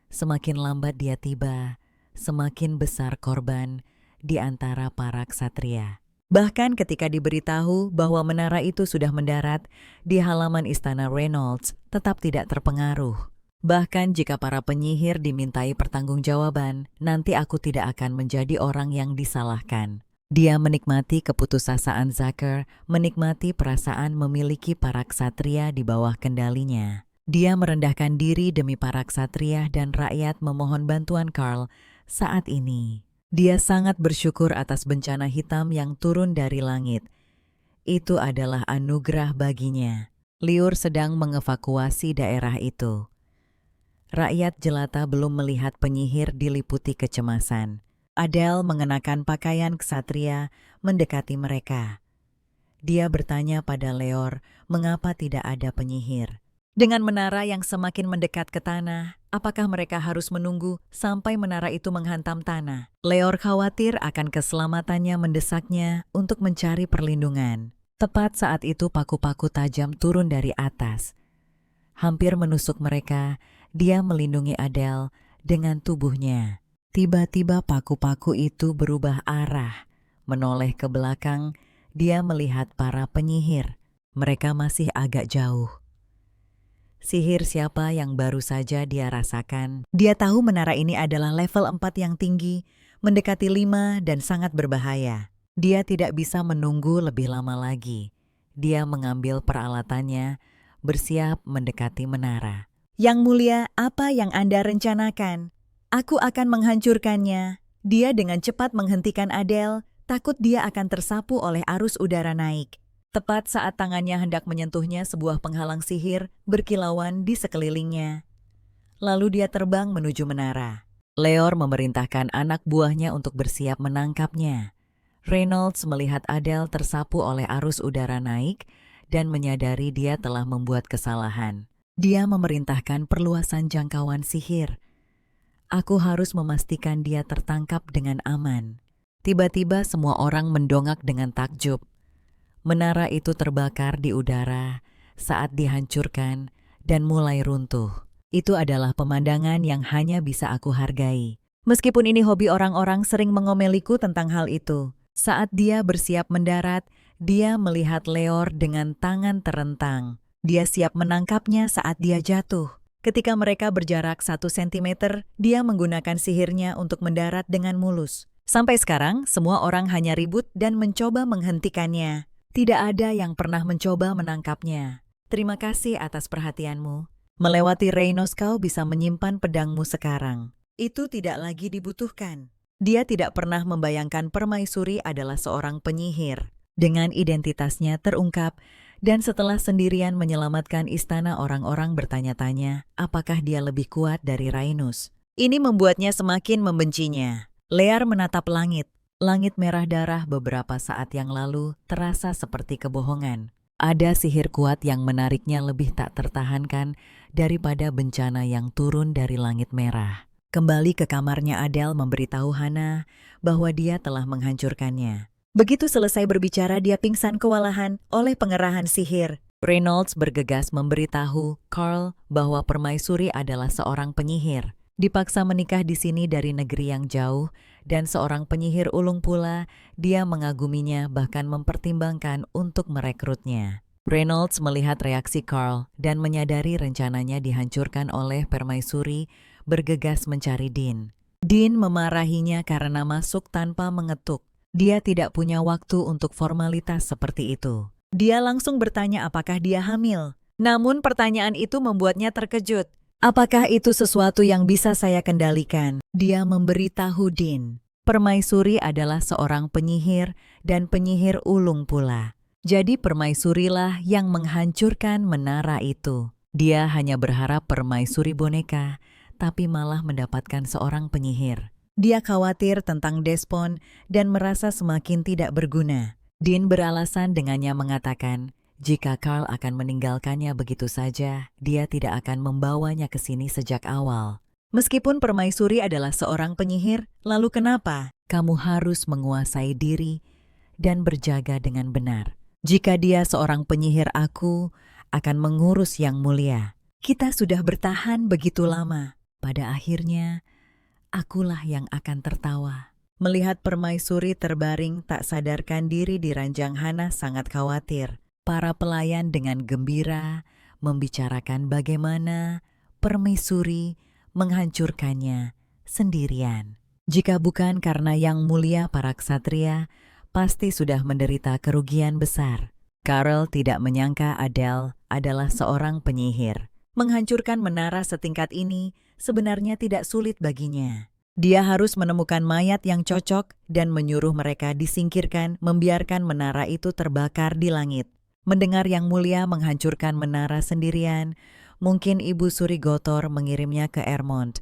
Semakin lambat dia tiba, semakin besar korban di antara para ksatria. Bahkan ketika diberitahu bahwa menara itu sudah mendarat di halaman istana, Reynolds tetap tidak terpengaruh. Bahkan jika para penyihir dimintai pertanggungjawaban, nanti aku tidak akan menjadi orang yang disalahkan. Dia menikmati keputusasaan Zucker, menikmati perasaan memiliki para ksatria di bawah kendalinya. Dia merendahkan diri demi para ksatria dan rakyat, memohon bantuan Carl saat ini. Dia sangat bersyukur atas bencana hitam yang turun dari langit. Itu adalah anugerah baginya. Liur sedang mengevakuasi daerah itu. Rakyat jelata belum melihat penyihir diliputi kecemasan. Adele mengenakan pakaian ksatria mendekati mereka. Dia bertanya pada Leor, mengapa tidak ada penyihir? Dengan menara yang semakin mendekat ke tanah, apakah mereka harus menunggu sampai menara itu menghantam tanah? Leor khawatir akan keselamatannya, mendesaknya untuk mencari perlindungan. Tepat saat itu paku-paku tajam turun dari atas. Hampir menusuk mereka, dia melindungi Adele dengan tubuhnya. Tiba-tiba paku-paku itu berubah arah, menoleh ke belakang. Dia melihat para penyihir. Mereka masih agak jauh. Sihir siapa yang baru saja dia rasakan? Dia tahu menara ini adalah level 4 yang tinggi, mendekati 5 dan sangat berbahaya. Dia tidak bisa menunggu lebih lama lagi. Dia mengambil peralatannya, bersiap mendekati menara. Yang mulia, apa yang Anda rencanakan? Aku akan menghancurkannya. Dia dengan cepat menghentikan Adele, takut dia akan tersapu oleh arus udara naik. Tepat saat tangannya hendak menyentuhnya, sebuah penghalang sihir berkilauan di sekelilingnya. Lalu dia terbang menuju menara. Leor memerintahkan anak buahnya untuk bersiap menangkapnya. Reynolds melihat Adele tersapu oleh arus udara naik dan menyadari dia telah membuat kesalahan. Dia memerintahkan perluasan jangkauan sihir. Aku harus memastikan dia tertangkap dengan aman. Tiba-tiba semua orang mendongak dengan takjub. Menara itu terbakar di udara saat dihancurkan dan mulai runtuh. Itu adalah pemandangan yang hanya bisa aku hargai. Meskipun ini hobi orang-orang sering mengomeliku tentang hal itu. Saat dia bersiap mendarat, dia melihat Leor dengan tangan terentang. Dia siap menangkapnya saat dia jatuh. Ketika mereka berjarak 1 sentimeter, dia menggunakan sihirnya untuk mendarat dengan mulus. Sampai sekarang, semua orang hanya ribut dan mencoba menghentikannya. Tidak ada yang pernah mencoba menangkapnya. Terima kasih atas perhatianmu. Melewati Reynolds, kau bisa menyimpan pedangmu sekarang. Itu tidak lagi dibutuhkan. Dia tidak pernah membayangkan permaisuri adalah seorang penyihir. Dengan identitasnya terungkap, dan setelah sendirian menyelamatkan istana, orang-orang bertanya-tanya apakah dia lebih kuat dari Rhaenys. Ini membuatnya semakin membencinya. Lear menatap langit. Langit merah darah beberapa saat yang lalu terasa seperti kebohongan. Ada sihir kuat yang menariknya lebih tak tertahankan daripada bencana yang turun dari langit merah. Kembali ke kamarnya, Adele memberitahu Hannah bahwa dia telah menghancurkannya. Begitu selesai berbicara, dia pingsan kewalahan oleh pengerahan sihir. Reynolds bergegas memberitahu Carl bahwa permaisuri adalah seorang penyihir. Dipaksa menikah di sini dari negeri yang jauh, dan seorang penyihir ulung pula, dia mengaguminya bahkan mempertimbangkan untuk merekrutnya. Reynolds melihat reaksi Carl dan menyadari rencananya dihancurkan oleh permaisuri, bergegas mencari Dean. Dean memarahinya karena masuk tanpa mengetuk. Dia tidak punya waktu untuk formalitas seperti itu. Dia langsung bertanya apakah dia hamil. Namun pertanyaan itu membuatnya terkejut. Apakah itu sesuatu yang bisa saya kendalikan? Dia memberitahu Dean. Permaisuri adalah seorang penyihir dan penyihir ulung pula. Jadi permaisurilah yang menghancurkan menara itu. Dia hanya berharap permaisuri boneka, tapi malah mendapatkan seorang penyihir. Dia khawatir tentang Despon dan merasa semakin tidak berguna. Dean beralasan dengannya mengatakan, jika Carl akan meninggalkannya begitu saja, dia tidak akan membawanya ke sini sejak awal. Meskipun permaisuri adalah seorang penyihir, lalu kenapa kamu harus menguasai diri dan berjaga dengan benar? Jika dia seorang penyihir, aku akan mengurus yang mulia. Kita sudah bertahan begitu lama. Pada akhirnya, akulah yang akan tertawa. Melihat permaisuri terbaring tak sadarkan diri di ranjang, Hannah sangat khawatir. Para pelayan dengan gembira membicarakan bagaimana permaisuri menghancurkannya sendirian. Jika bukan karena yang mulia para ksatria, pasti sudah menderita kerugian besar. Carl tidak menyangka Adele adalah seorang penyihir. Menghancurkan menara setingkat ini sebenarnya tidak sulit baginya. Dia harus menemukan mayat yang cocok dan menyuruh mereka disingkirkan, membiarkan menara itu terbakar di langit. Mendengar yang mulia menghancurkan menara sendirian, mungkin Ibu Suri Gotor mengirimnya ke Ermont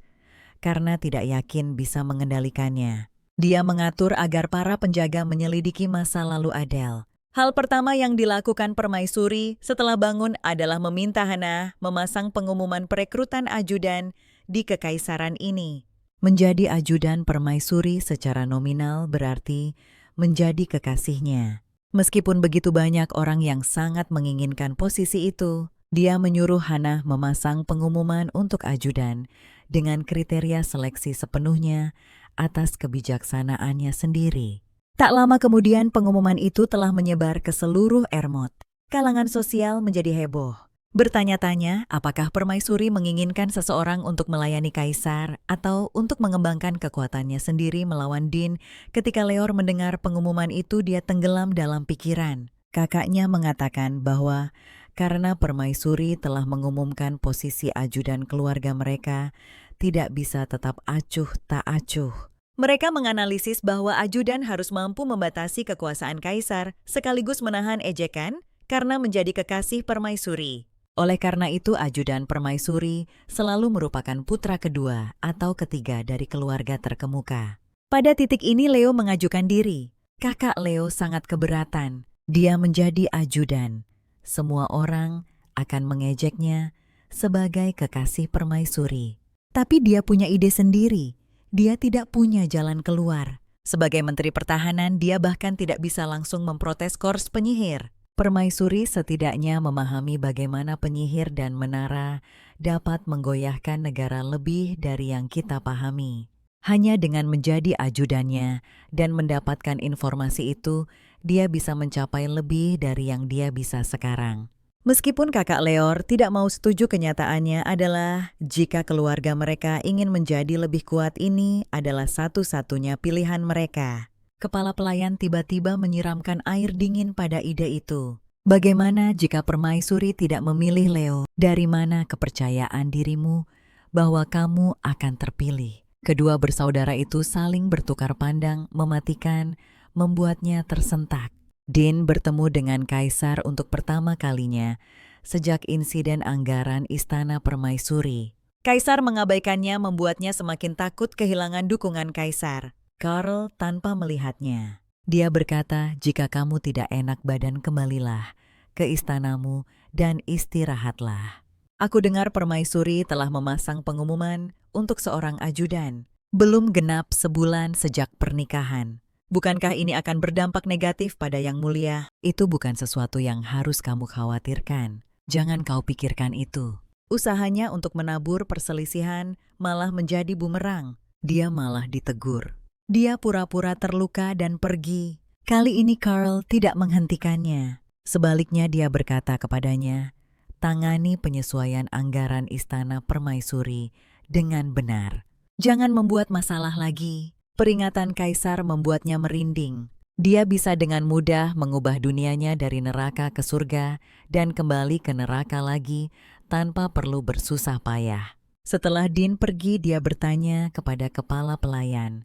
karena tidak yakin bisa mengendalikannya. Dia mengatur agar para penjaga menyelidiki masa lalu Adele. Hal pertama yang dilakukan permaisuri setelah bangun adalah meminta Hannah memasang pengumuman perekrutan ajudan di kekaisaran ini. Menjadi ajudan permaisuri secara nominal berarti menjadi kekasihnya. Meskipun begitu banyak orang yang sangat menginginkan posisi itu, dia menyuruh Hannah memasang pengumuman untuk ajudan dengan kriteria seleksi sepenuhnya atas kebijaksanaannya sendiri. Tak lama kemudian pengumuman itu telah menyebar ke seluruh Ermont. Kalangan sosial menjadi heboh. Bertanya-tanya apakah permaisuri menginginkan seseorang untuk melayani kaisar atau untuk mengembangkan kekuatannya sendiri melawan Dean. Ketika Leor mendengar pengumuman itu, dia tenggelam dalam pikiran. Kakaknya mengatakan bahwa karena permaisuri telah mengumumkan posisi ajudan keluarga mereka, tidak bisa tetap acuh tak acuh. Mereka menganalisis bahwa ajudan harus mampu membatasi kekuasaan kaisar sekaligus menahan ejekan karena menjadi kekasih permaisuri. Oleh karena itu, ajudan permaisuri selalu merupakan putra kedua atau ketiga dari keluarga terkemuka. Pada titik ini Leo mengajukan diri. Kakak Leo sangat keberatan. Dia menjadi ajudan. Semua orang akan mengejeknya sebagai kekasih permaisuri. Tapi dia punya ide sendiri. Dia tidak punya jalan keluar. Sebagai Menteri Pertahanan, dia bahkan tidak bisa langsung memprotes Korps penyihir. Permaisuri setidaknya memahami bagaimana penyihir dan menara dapat menggoyahkan negara lebih dari yang kita pahami. Hanya dengan menjadi ajudannya dan mendapatkan informasi itu, dia bisa mencapai lebih dari yang dia bisa sekarang. Meskipun kakak Leor tidak mau setuju, kenyataannya adalah jika keluarga mereka ingin menjadi lebih kuat, ini adalah satu-satunya pilihan mereka. Kepala pelayan tiba-tiba menyiramkan air dingin pada ide itu. Bagaimana jika permaisuri tidak memilih Leo? Dari mana kepercayaan dirimu bahwa kamu akan terpilih? Kedua bersaudara itu saling bertukar pandang, membuatnya tersentak. Din bertemu dengan kaisar untuk pertama kalinya sejak insiden anggaran Istana Permaisuri. Kaisar mengabaikannya, membuatnya semakin takut kehilangan dukungan kaisar. Karl tanpa melihatnya. Dia berkata, jika kamu tidak enak badan, kembalilah ke istanamu dan istirahatlah. Aku dengar Permaisuri telah memasang pengumuman untuk seorang ajudan. Belum genap sebulan sejak pernikahan. Bukankah ini akan berdampak negatif pada Yang Mulia? Itu bukan sesuatu yang harus kamu khawatirkan. Jangan kau pikirkan itu. Usahanya untuk menabur perselisihan malah menjadi bumerang. Dia malah ditegur. Dia pura-pura terluka dan pergi. Kali ini Karl tidak menghentikannya. Sebaliknya dia berkata kepadanya, tangani penyesuaian anggaran Istana Permaisuri dengan benar. Jangan membuat masalah lagi. Peringatan kaisar membuatnya merinding. Dia bisa dengan mudah mengubah dunianya dari neraka ke surga dan kembali ke neraka lagi tanpa perlu bersusah payah. Setelah Din pergi, dia bertanya kepada kepala pelayan,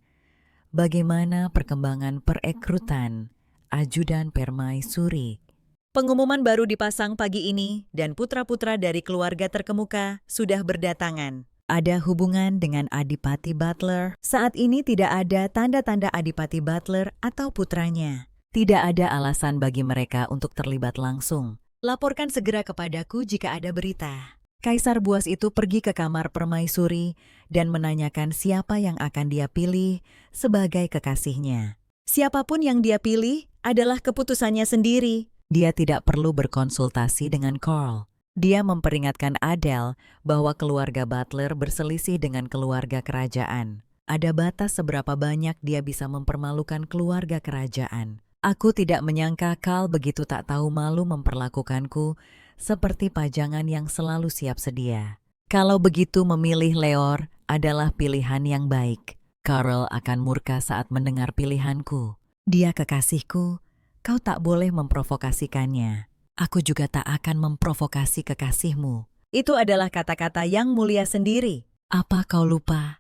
bagaimana perkembangan perekrutan ajudan permaisuri? Pengumuman baru dipasang pagi ini dan putra-putra dari keluarga terkemuka sudah berdatangan. Ada hubungan dengan Adipati Butler. Saat ini tidak ada tanda-tanda Adipati Butler atau putranya. Tidak ada alasan bagi mereka untuk terlibat langsung. Laporkan segera kepadaku jika ada berita. Kaisar buas itu pergi ke kamar permaisuri dan menanyakan siapa yang akan dia pilih sebagai kekasihnya. Siapapun yang dia pilih adalah keputusannya sendiri. Dia tidak perlu berkonsultasi dengan Karl. Dia memperingatkan Adele bahwa keluarga Butler berselisih dengan keluarga kerajaan. Ada batas seberapa banyak dia bisa mempermalukan keluarga kerajaan. Aku tidak menyangka Karl begitu tak tahu malu memperlakukanku seperti pajangan yang selalu siap sedia. Kalau begitu, memilih Leor adalah pilihan yang baik. Karl akan murka saat mendengar pilihanku. Dia kekasihku, kau tak boleh memprovokasikannya. Aku juga tak akan memprovokasi kekasihmu. Itu adalah kata-kata Yang Mulia sendiri. Apa kau lupa?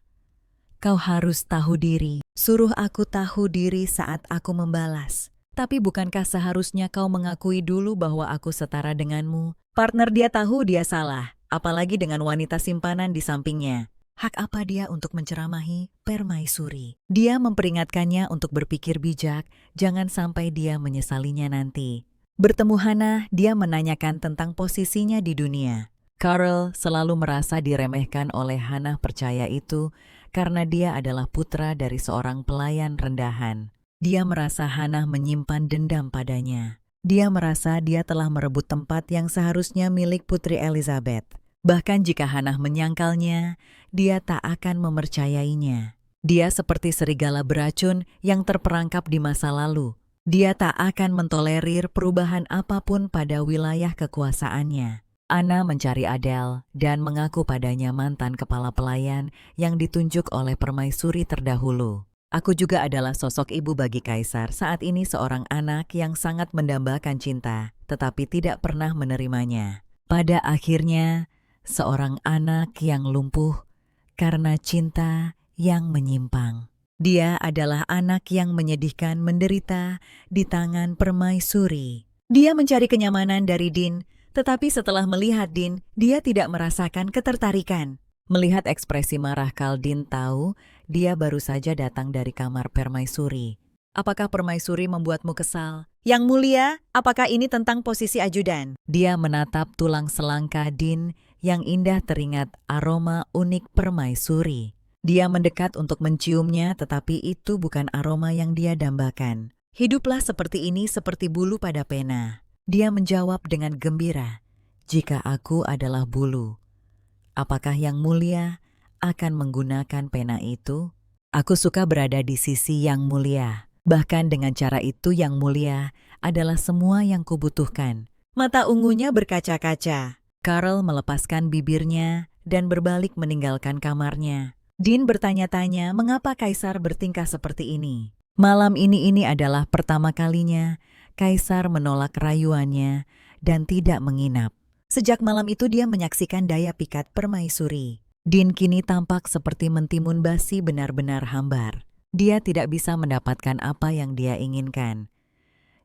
Kau harus tahu diri. Suruh aku tahu diri saat aku membalas. Tapi bukankah seharusnya kau mengakui dulu bahwa aku setara denganmu? Partner dia tahu dia salah, apalagi dengan wanita simpanan di sampingnya. Hak apa dia untuk menceramahi permaisuri? Dia memperingatkannya untuk berpikir bijak, jangan sampai dia menyesalinya nanti. Bertemu Hannah, dia menanyakan tentang posisinya di dunia. Karl selalu merasa diremehkan oleh Hannah, percaya itu karena dia adalah putra dari seorang pelayan rendahan. Dia merasa Hannah menyimpan dendam padanya. Dia merasa dia telah merebut tempat yang seharusnya milik Putri Elizabeth. Bahkan jika Hannah menyangkalnya, dia tak akan mempercayainya. Dia seperti serigala beracun yang terperangkap di masa lalu. Dia tak akan mentolerir perubahan apapun pada wilayah kekuasaannya. Anna mencari Adele dan mengaku padanya mantan kepala pelayan yang ditunjuk oleh permaisuri terdahulu. Aku juga adalah sosok ibu bagi kaisar, saat ini seorang anak yang sangat mendambakan cinta, tetapi tidak pernah menerimanya. Pada akhirnya, seorang anak yang lumpuh karena cinta yang menyimpang. Dia adalah anak yang menyedihkan menderita di tangan permaisuri. Dia mencari kenyamanan dari Din, tetapi setelah melihat Din, dia tidak merasakan ketertarikan. Melihat ekspresi marah Kaldin tahu dia baru saja datang dari kamar permaisuri. Apakah permaisuri membuatmu kesal? Yang mulia, apakah ini tentang posisi ajudan? Dia menatap tulang selangkah Din yang indah teringat aroma unik permaisuri. Dia mendekat untuk menciumnya, tetapi itu bukan aroma yang dia dambakan. Hiduplah seperti ini seperti bulu pada pena. Dia menjawab dengan gembira, jika aku adalah bulu, apakah yang mulia akan menggunakan pena itu? Aku suka berada di sisi yang mulia. Bahkan dengan cara itu yang mulia adalah semua yang kubutuhkan. Mata ungunya berkaca-kaca. Karl melepaskan bibirnya dan berbalik meninggalkan kamarnya. Din bertanya-tanya mengapa Kaisar bertingkah seperti ini. Malam ini adalah pertama kalinya Kaisar menolak rayuannya dan tidak menginap. Sejak malam itu dia menyaksikan daya pikat permaisuri. Din kini tampak seperti mentimun basi benar-benar hambar. Dia tidak bisa mendapatkan apa yang dia inginkan.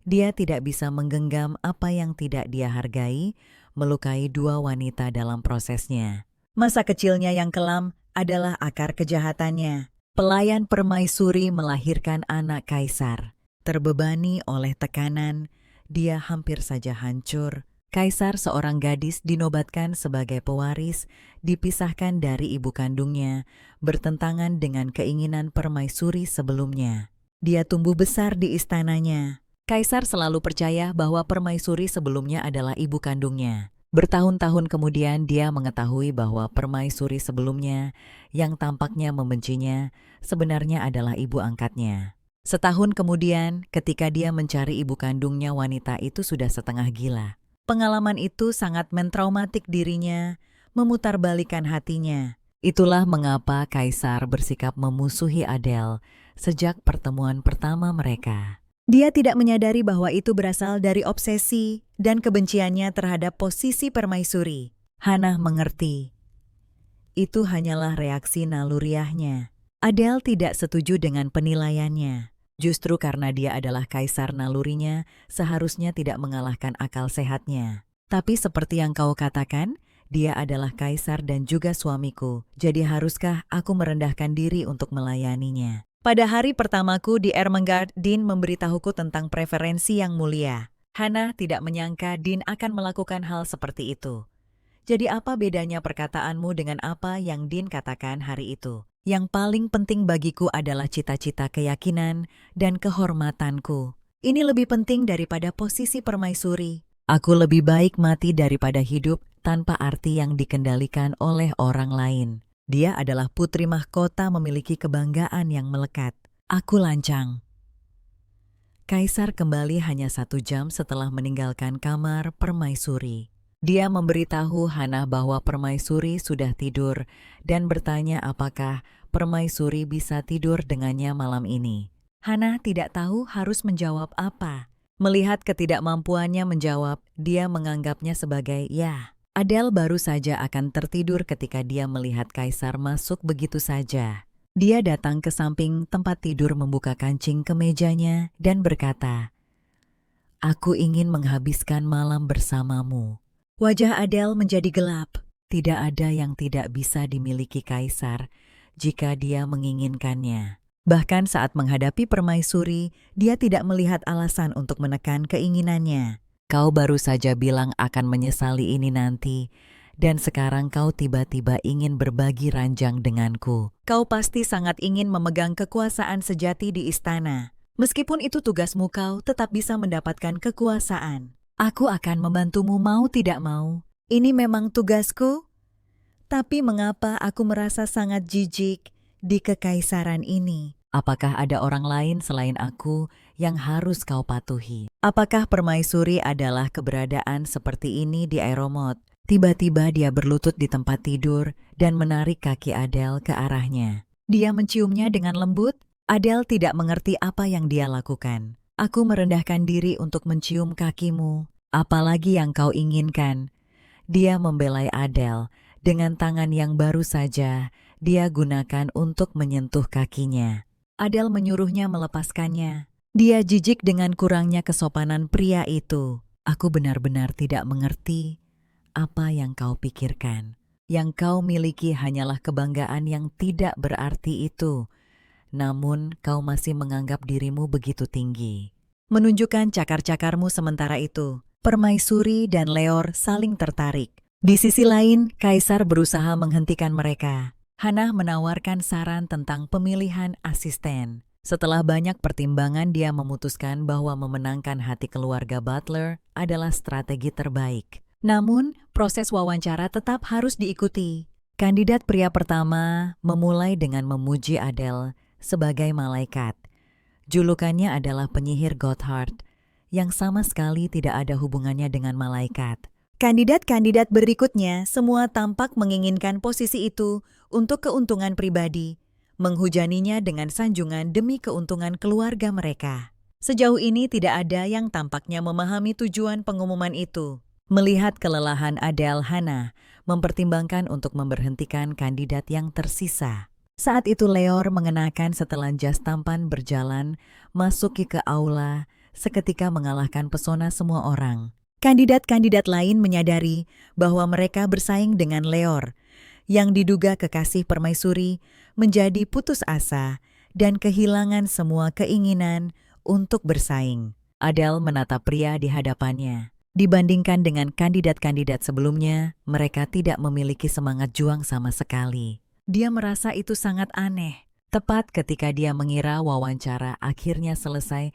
Dia tidak bisa menggenggam apa yang tidak dia hargai, melukai dua wanita dalam prosesnya. Masa kecilnya yang kelam adalah akar kejahatannya. Pelayan permaisuri melahirkan anak Kaisar. Terbebani oleh tekanan, dia hampir saja hancur. Kaisar, seorang gadis dinobatkan sebagai pewaris, dipisahkan dari ibu kandungnya, bertentangan dengan keinginan permaisuri sebelumnya. Dia tumbuh besar di istananya. Kaisar selalu percaya bahwa permaisuri sebelumnya adalah ibu kandungnya. Bertahun-tahun kemudian dia mengetahui bahwa permaisuri sebelumnya yang tampaknya membencinya sebenarnya adalah ibu angkatnya. Setahun kemudian ketika dia mencari ibu kandungnya, wanita itu sudah setengah gila. Pengalaman itu sangat mentraumatik dirinya, memutarbalikkan hatinya. Itulah mengapa Kaisar bersikap memusuhi Adele sejak pertemuan pertama mereka. Dia tidak menyadari bahwa itu berasal dari obsesi dan kebenciannya terhadap posisi permaisuri. Hannah mengerti. Itu hanyalah reaksi naluriahnya. Adele tidak setuju dengan penilaiannya. Justru karena dia adalah kaisar nalurinya, seharusnya tidak mengalahkan akal sehatnya. Tapi seperti yang kau katakan, dia adalah kaisar dan juga suamiku. Jadi haruskah aku merendahkan diri untuk melayaninya? Pada hari pertamaku di Ermengarde, Din memberitahuku tentang preferensi yang mulia. Hannah tidak menyangka Din akan melakukan hal seperti itu. Jadi apa bedanya perkataanmu dengan apa yang Din katakan hari itu? Yang paling penting bagiku adalah cita-cita, keyakinan, dan kehormatanku. Ini lebih penting daripada posisi permaisuri. Aku lebih baik mati daripada hidup tanpa arti yang dikendalikan oleh orang lain. Dia adalah putri mahkota memiliki kebanggaan yang melekat. Aku lancang. Kaisar kembali hanya 1 jam setelah meninggalkan kamar permaisuri. Dia memberitahu Hannah bahwa permaisuri sudah tidur dan bertanya apakah permaisuri bisa tidur dengannya malam ini. Hannah tidak tahu harus menjawab apa. Melihat ketidakmampuannya menjawab, dia menganggapnya sebagai ya. Adele baru saja akan tertidur ketika dia melihat Kaisar masuk begitu saja. Dia datang ke samping tempat tidur, membuka kancing kemejanya dan berkata, "Aku ingin menghabiskan malam bersamamu." Wajah Adele menjadi gelap. Tidak ada yang tidak bisa dimiliki Kaisar jika dia menginginkannya. Bahkan saat menghadapi permaisuri, dia tidak melihat alasan untuk menekan keinginannya. Kau baru saja bilang akan menyesali ini nanti, dan sekarang kau tiba-tiba ingin berbagi ranjang denganku. Kau pasti sangat ingin memegang kekuasaan sejati di istana. Meskipun itu tugasmu, kau tetap bisa mendapatkan kekuasaan. Aku akan membantumu mau tidak mau. Ini memang tugasku. Tapi mengapa aku merasa sangat jijik di kekaisaran ini? Apakah ada orang lain selain aku yang harus kau patuhi? Apakah permaisuri adalah keberadaan seperti ini di Aeromot? Tiba-tiba dia berlutut di tempat tidur dan menarik kaki Adele ke arahnya. Dia menciumnya dengan lembut. Adele tidak mengerti apa yang dia lakukan. Aku merendahkan diri untuk mencium kakimu. Apalagi yang kau inginkan? Dia membelai Adele dengan tangan yang baru saja dia gunakan untuk menyentuh kakinya. Adele menyuruhnya melepaskannya. Dia jijik dengan kurangnya kesopanan pria itu. Aku benar-benar tidak mengerti apa yang kau pikirkan. Yang kau miliki hanyalah kebanggaan yang tidak berarti itu. Namun kau masih menganggap dirimu begitu tinggi. Menunjukkan cakar-cakarmu sementara itu. Permaisuri dan Leor saling tertarik. Di sisi lain, Kaisar berusaha menghentikan mereka. Hannah menawarkan saran tentang pemilihan asisten. Setelah banyak pertimbangan, dia memutuskan bahwa memenangkan hati keluarga Butler adalah strategi terbaik. Namun, proses wawancara tetap harus diikuti. Kandidat pria pertama memulai dengan memuji Adele sebagai malaikat. Julukannya adalah penyihir Gotthard, yang sama sekali tidak ada hubungannya dengan malaikat. Kandidat-kandidat berikutnya semua tampak menginginkan posisi itu untuk keuntungan pribadi, menghujaninya dengan sanjungan demi keuntungan keluarga mereka. Sejauh ini tidak ada yang tampaknya memahami tujuan pengumuman itu. Melihat kelelahan Adele, Hannah mempertimbangkan untuk memberhentikan kandidat yang tersisa. Saat itu Leor mengenakan setelan jas tampan berjalan masuk ke aula, seketika mengalahkan pesona semua orang. Kandidat-kandidat lain menyadari bahwa mereka bersaing dengan Leor, yang diduga kekasih permaisuri, menjadi putus asa dan kehilangan semua keinginan untuk bersaing. Adele menatap pria di hadapannya. Dibandingkan dengan kandidat-kandidat sebelumnya, mereka tidak memiliki semangat juang sama sekali. Dia merasa itu sangat aneh. Tepat ketika dia mengira wawancara akhirnya selesai,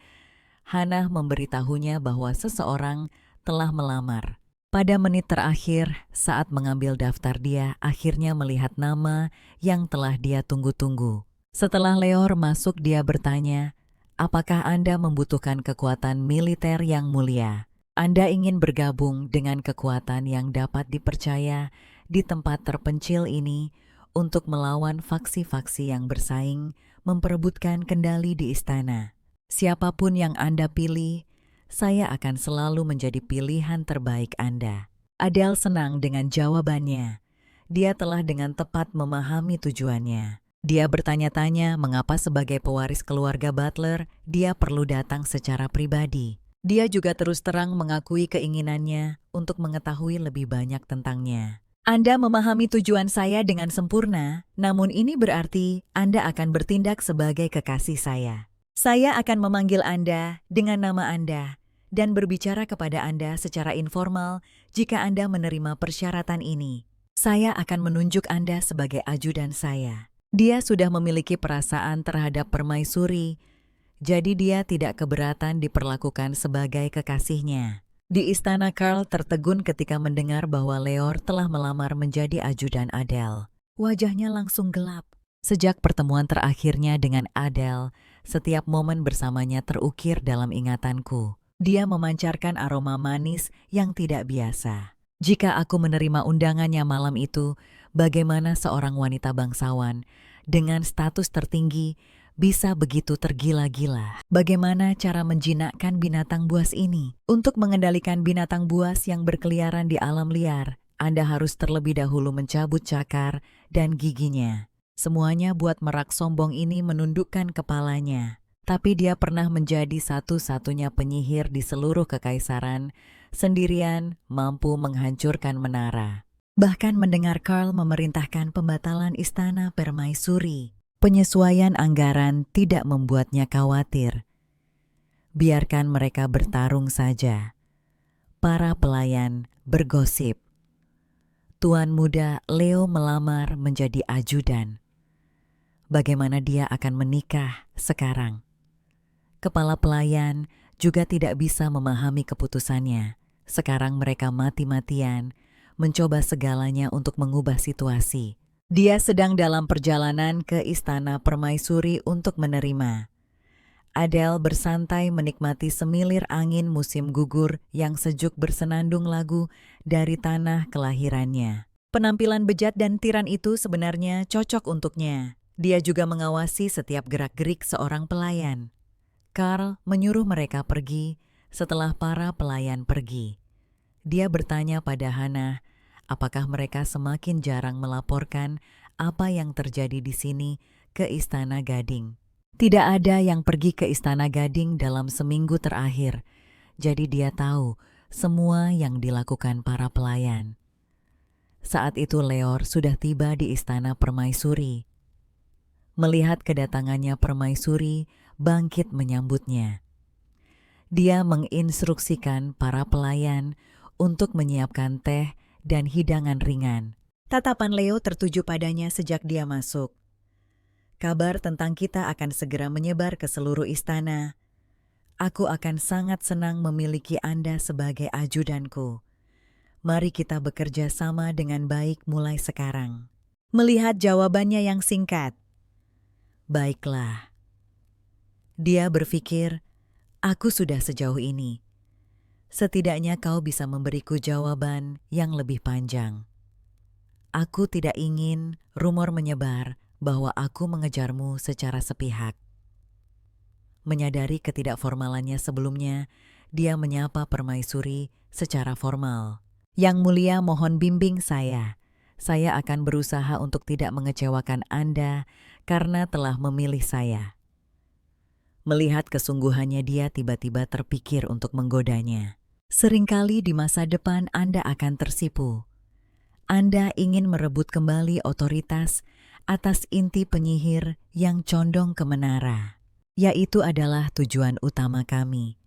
Hannah memberitahunya bahwa seseorang telah melamar. Pada menit terakhir, saat mengambil daftar, dia akhirnya melihat nama yang telah dia tunggu-tunggu. Setelah Leor masuk, dia bertanya, "Apakah Anda membutuhkan kekuatan militer yang mulia? Anda ingin bergabung dengan kekuatan yang dapat dipercaya di tempat terpencil ini untuk melawan faksi-faksi yang bersaing memperebutkan kendali di istana. Siapapun yang Anda pilih, saya akan selalu menjadi pilihan terbaik Anda." Adele senang dengan jawabannya. Dia telah dengan tepat memahami tujuannya. Dia bertanya-tanya mengapa sebagai pewaris keluarga Butler, dia perlu datang secara pribadi. Dia juga terus terang mengakui keinginannya untuk mengetahui lebih banyak tentangnya. "Anda memahami tujuan saya dengan sempurna, namun ini berarti Anda akan bertindak sebagai kekasih saya. Saya akan memanggil Anda dengan nama Anda dan berbicara kepada Anda secara informal jika Anda menerima persyaratan ini. Saya akan menunjuk Anda sebagai ajudan saya." Dia sudah memiliki perasaan terhadap permaisuri, jadi dia tidak keberatan diperlakukan sebagai kekasihnya. Di istana, Karl tertegun ketika mendengar bahwa Leor telah melamar menjadi ajudan Adele. Wajahnya langsung gelap. Sejak pertemuan terakhirnya dengan Adele, setiap momen bersamanya terukir dalam ingatanku. Dia memancarkan aroma manis yang tidak biasa. Jika aku menerima undangannya malam itu, bagaimana seorang wanita bangsawan dengan status tertinggi bisa begitu tergila-gila? Bagaimana cara menjinakkan binatang buas ini? Untuk mengendalikan binatang buas yang berkeliaran di alam liar, Anda harus terlebih dahulu mencabut cakar dan giginya. Semuanya buat merak sombong ini menundukkan kepalanya. Tapi dia pernah menjadi satu-satunya penyihir di seluruh kekaisaran, sendirian mampu menghancurkan menara. Bahkan mendengar Karl memerintahkan pembatalan istana permaisuri, penyesuaian anggaran tidak membuatnya khawatir. Biarkan mereka bertarung saja. Para pelayan bergosip. Tuan muda Leo melamar menjadi ajudan. Bagaimana dia akan menikah sekarang? Kepala pelayan juga tidak bisa memahami keputusannya. Sekarang mereka mati-matian mencoba segalanya untuk mengubah situasi. Dia sedang dalam perjalanan ke istana permaisuri untuk menerima. Adele bersantai menikmati semilir angin musim gugur yang sejuk bersenandung lagu dari tanah kelahirannya. Penampilan bejat dan tiran itu sebenarnya cocok untuknya. Dia juga mengawasi setiap gerak-gerik seorang pelayan. Karl menyuruh mereka pergi setelah para pelayan pergi. Dia bertanya pada Hannah, apakah mereka semakin jarang melaporkan apa yang terjadi di sini ke Istana Gading. Tidak ada yang pergi ke Istana Gading dalam seminggu terakhir, jadi dia tahu semua yang dilakukan para pelayan. Saat itu Leor sudah tiba di Istana Permaisuri. Melihat kedatangannya Permaisuri, bangkit menyambutnya. Dia menginstruksikan para pelayan untuk menyiapkan teh dan hidangan ringan. Tatapan Leo tertuju padanya sejak dia masuk. Kabar tentang kita akan segera menyebar ke seluruh istana. Aku akan sangat senang memiliki Anda sebagai ajudanku. Mari kita bekerja sama dengan baik mulai sekarang. Melihat jawabannya yang singkat. Baiklah. Dia berpikir, aku sudah sejauh ini. Setidaknya kau bisa memberiku jawaban yang lebih panjang. Aku tidak ingin rumor menyebar bahwa aku mengejarmu secara sepihak. Menyadari ketidakformalannya sebelumnya, dia menyapa Permaisuri secara formal. Yang mulia, mohon bimbing saya. Saya akan berusaha untuk tidak mengecewakan Anda karena telah memilih saya. Melihat kesungguhannya, dia tiba-tiba terpikir untuk menggodanya. Seringkali di masa depan Anda akan tersipu. Anda ingin merebut kembali otoritas atas inti penyihir yang condong ke menara. Yaitu adalah tujuan utama kami.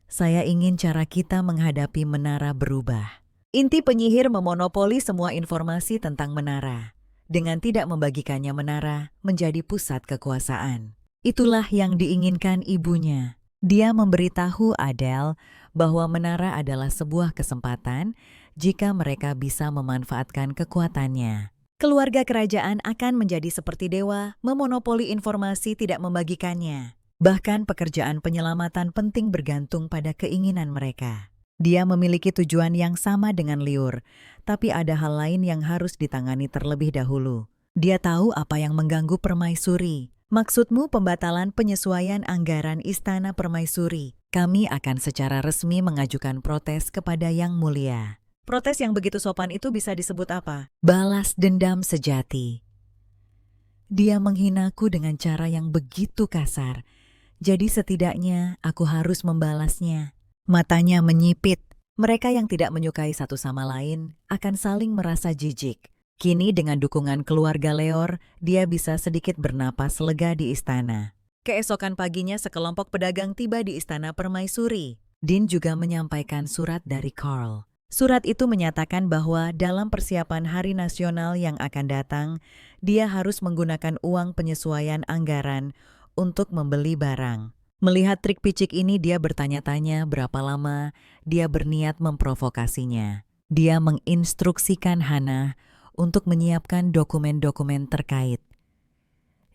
Saya ingin cara kita menghadapi menara berubah. Inti penyihir memonopoli semua informasi tentang menara. Dengan tidak membagikannya, menara menjadi pusat kekuasaan. Itulah yang diinginkan ibunya. Dia memberitahu Adele bahwa menara adalah sebuah kesempatan jika mereka bisa memanfaatkan kekuatannya. Keluarga kerajaan akan menjadi seperti dewa, memonopoli informasi, tidak membagikannya. Bahkan pekerjaan penyelamatan penting bergantung pada keinginan mereka. Dia memiliki tujuan yang sama dengan Liur, tapi ada hal lain yang harus ditangani terlebih dahulu. Dia tahu apa yang mengganggu Permaisuri. Maksudmu pembatalan penyesuaian anggaran Istana Permaisuri. Kami akan secara resmi mengajukan protes kepada Yang Mulia. Protes yang begitu sopan itu bisa disebut apa? Balas dendam sejati. Dia menghinaku dengan cara yang begitu kasar, jadi setidaknya aku harus membalasnya. Matanya menyipit. Mereka yang tidak menyukai satu sama lain akan saling merasa jijik. Kini dengan dukungan keluarga Leor, dia bisa sedikit bernapas lega di istana. Keesokan paginya sekelompok pedagang tiba di Istana Permaisuri. Dean juga menyampaikan surat dari Carl. Surat itu menyatakan bahwa dalam persiapan Hari Nasional yang akan datang, dia harus menggunakan uang penyesuaian anggaran untuk membeli barang. Melihat trik picik ini, dia bertanya-tanya berapa lama dia berniat memprovokasinya. Dia menginstruksikan Hannah untuk menyiapkan dokumen-dokumen terkait.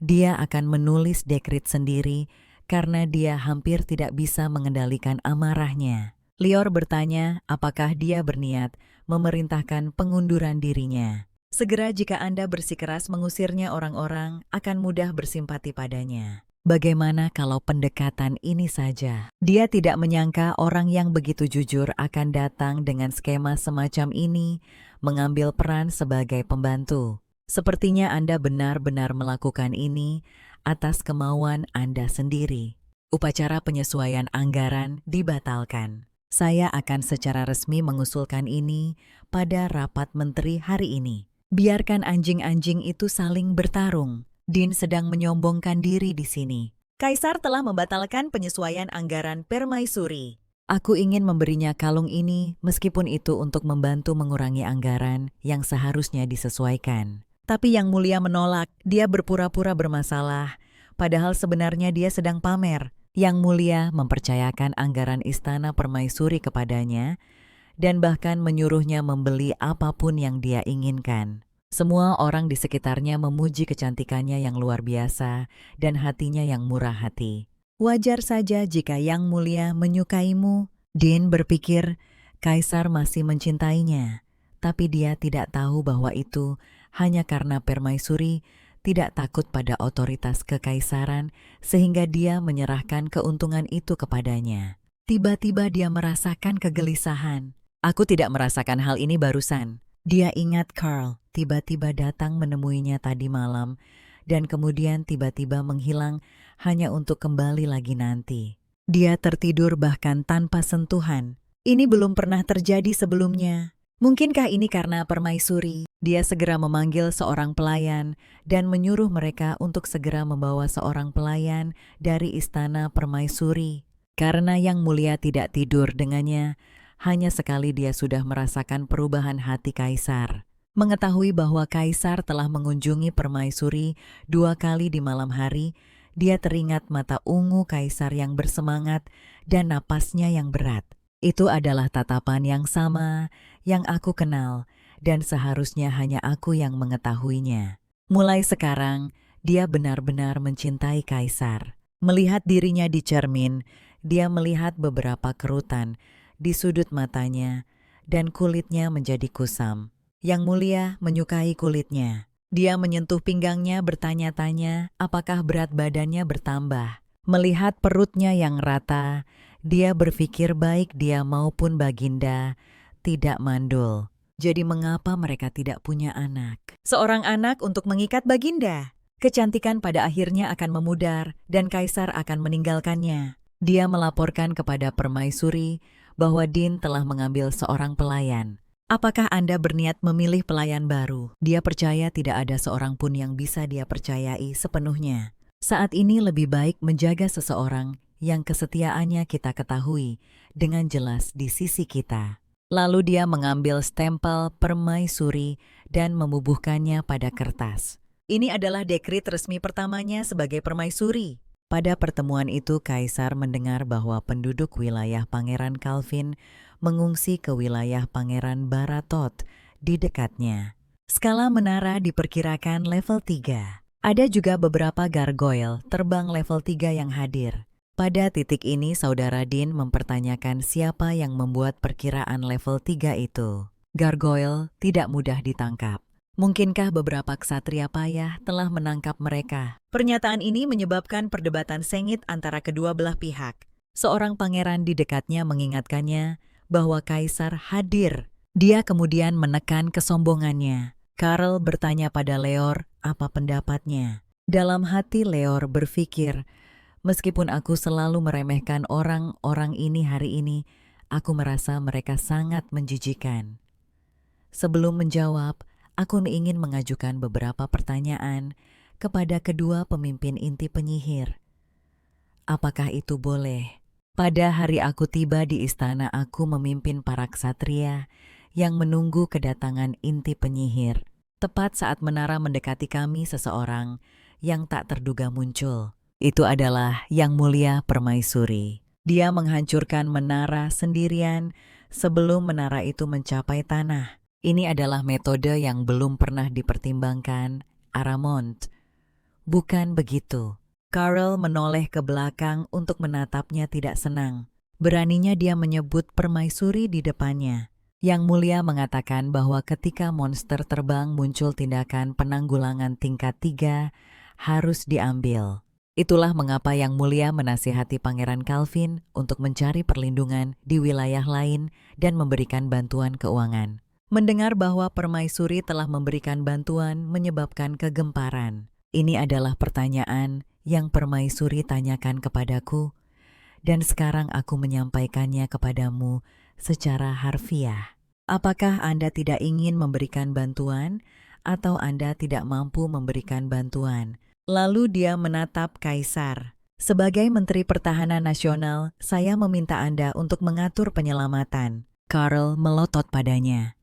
Dia akan menulis dekret sendiri karena dia hampir tidak bisa mengendalikan amarahnya. Lior bertanya apakah dia berniat memerintahkan pengunduran dirinya. Segera jika Anda bersikeras mengusirnya, orang-orang akan mudah bersimpati padanya. Bagaimana kalau pendekatan ini saja? Dia tidak menyangka orang yang begitu jujur akan datang dengan skema semacam ini, mengambil peran sebagai pembantu. Sepertinya Anda benar-benar melakukan ini atas kemauan Anda sendiri. Upacara penyesuaian anggaran dibatalkan. Saya akan secara resmi mengusulkan ini pada rapat menteri hari ini. Biarkan anjing-anjing itu saling bertarung. Dean sedang menyombongkan diri di sini. Kaisar telah membatalkan penyesuaian anggaran Permaisuri. Aku ingin memberinya kalung ini meskipun itu untuk membantu mengurangi anggaran yang seharusnya disesuaikan. Tapi Yang Mulia menolak. Dia berpura-pura bermasalah, padahal sebenarnya dia sedang pamer. Yang Mulia mempercayakan anggaran Istana Permaisuri kepadanya dan bahkan menyuruhnya membeli apapun yang dia inginkan. Semua orang di sekitarnya memuji kecantikannya yang luar biasa dan hatinya yang murah hati. Wajar saja jika Yang Mulia menyukaimu. Dean berpikir Kaisar masih mencintainya, tapi dia tidak tahu bahwa itu hanya karena Permaisuri tidak takut pada otoritas kekaisaran sehingga dia menyerahkan keuntungan itu kepadanya. Tiba-tiba dia merasakan kegelisahan. Aku tidak merasakan hal ini barusan. Dia ingat Carl tiba-tiba datang menemuinya tadi malam dan kemudian tiba-tiba menghilang hanya untuk kembali lagi nanti. Dia tertidur bahkan tanpa sentuhan. Ini belum pernah terjadi sebelumnya. Mungkinkah ini karena permaisuri? Dia segera memanggil seorang pelayan dan menyuruh mereka untuk segera membawa seorang pelayan dari istana permaisuri. Karena Yang Mulia tidak tidur dengannya, hanya sekali dia sudah merasakan perubahan hati kaisar. Mengetahui bahwa kaisar telah mengunjungi permaisuri 2 kali di malam hari, dia teringat mata ungu kaisar yang bersemangat dan napasnya yang berat. Itu adalah tatapan yang sama yang aku kenal, dan seharusnya hanya aku yang mengetahuinya. Mulai sekarang, dia benar-benar mencintai kaisar. Melihat dirinya di cermin, dia melihat beberapa kerutan di sudut matanya, dan kulitnya menjadi kusam. Yang Mulia menyukai kulitnya. Dia menyentuh pinggangnya bertanya-tanya apakah berat badannya bertambah. Melihat perutnya yang rata, dia berpikir baik dia maupun Baginda tidak mandul. Jadi mengapa mereka tidak punya anak? Seorang anak untuk mengikat Baginda. Kecantikan pada akhirnya akan memudar dan kaisar akan meninggalkannya. Dia melaporkan kepada permaisuri bahwa Din telah mengambil seorang pelayan. Apakah Anda berniat memilih pelayan baru? Dia percaya tidak ada seorang pun yang bisa dia percayai sepenuhnya. Saat ini lebih baik menjaga seseorang yang kesetiaannya kita ketahui dengan jelas di sisi kita. Lalu dia mengambil stempel permaisuri dan membubuhkannya pada kertas. Ini adalah dekrit resmi pertamanya sebagai permaisuri. Pada pertemuan itu, kaisar mendengar bahwa penduduk wilayah Pangeran Calvin mengungsi ke wilayah Pangeran Baratot di dekatnya. Skala menara diperkirakan level 3. Ada juga beberapa gargoyle terbang level 3 yang hadir. Pada titik ini, Saudara Din mempertanyakan siapa yang membuat perkiraan level 3 itu. Gargoyle tidak mudah ditangkap. Mungkinkah beberapa ksatria payah telah menangkap mereka? Pernyataan ini menyebabkan perdebatan sengit antara kedua belah pihak. Seorang pangeran di dekatnya mengingatkannya bahwa kaisar hadir. Dia kemudian menekan kesombongannya. Karl bertanya pada Leor apa pendapatnya. Dalam hati Leor berpikir, meskipun aku selalu meremehkan orang-orang ini hari ini, aku merasa mereka sangat menjijikan. Sebelum menjawab, aku ingin mengajukan beberapa pertanyaan kepada kedua pemimpin inti penyihir. Apakah itu boleh? Pada hari aku tiba di istana, aku memimpin para ksatria yang menunggu kedatangan inti penyihir. Tepat saat menara mendekati kami, seseorang yang tak terduga muncul. Itu adalah Yang Mulia Permaisuri. Dia menghancurkan menara sendirian sebelum menara itu mencapai tanah. Ini adalah metode yang belum pernah dipertimbangkan Aramont. Bukan begitu. Karl menoleh ke belakang untuk menatapnya tidak senang. Beraninya dia menyebut permaisuri di depannya. Yang Mulia mengatakan bahwa ketika monster terbang muncul tindakan penanggulangan tingkat 3 harus diambil. Itulah mengapa Yang Mulia menasihati Pangeran Calvin untuk mencari perlindungan di wilayah lain dan memberikan bantuan keuangan. Mendengar bahwa permaisuri telah memberikan bantuan menyebabkan kegemparan. Ini adalah pertanyaan yang permaisuri tanyakan kepadaku, dan sekarang aku menyampaikannya kepadamu secara harfiah. Apakah Anda tidak ingin memberikan bantuan atau Anda tidak mampu memberikan bantuan? Lalu dia menatap kaisar. Sebagai Menteri Pertahanan Nasional, saya meminta Anda untuk mengatur penyelamatan. Karl melotot padanya.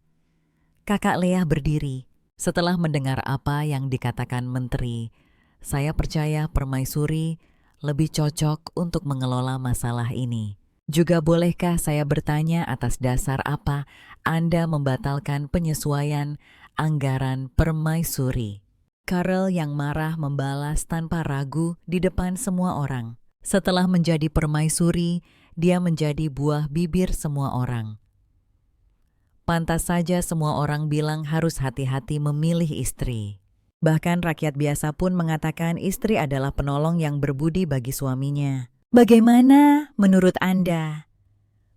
Kakak Leah berdiri. Setelah mendengar apa yang dikatakan menteri, saya percaya permaisuri lebih cocok untuk mengelola masalah ini. Juga bolehkah saya bertanya atas dasar apa Anda membatalkan penyesuaian anggaran permaisuri? Karl yang marah membalas tanpa ragu di depan semua orang. Setelah menjadi permaisuri, dia menjadi buah bibir semua orang. Pantas saja semua orang bilang harus hati-hati memilih istri. Bahkan rakyat biasa pun mengatakan istri adalah penolong yang berbudi bagi suaminya. Bagaimana menurut Anda?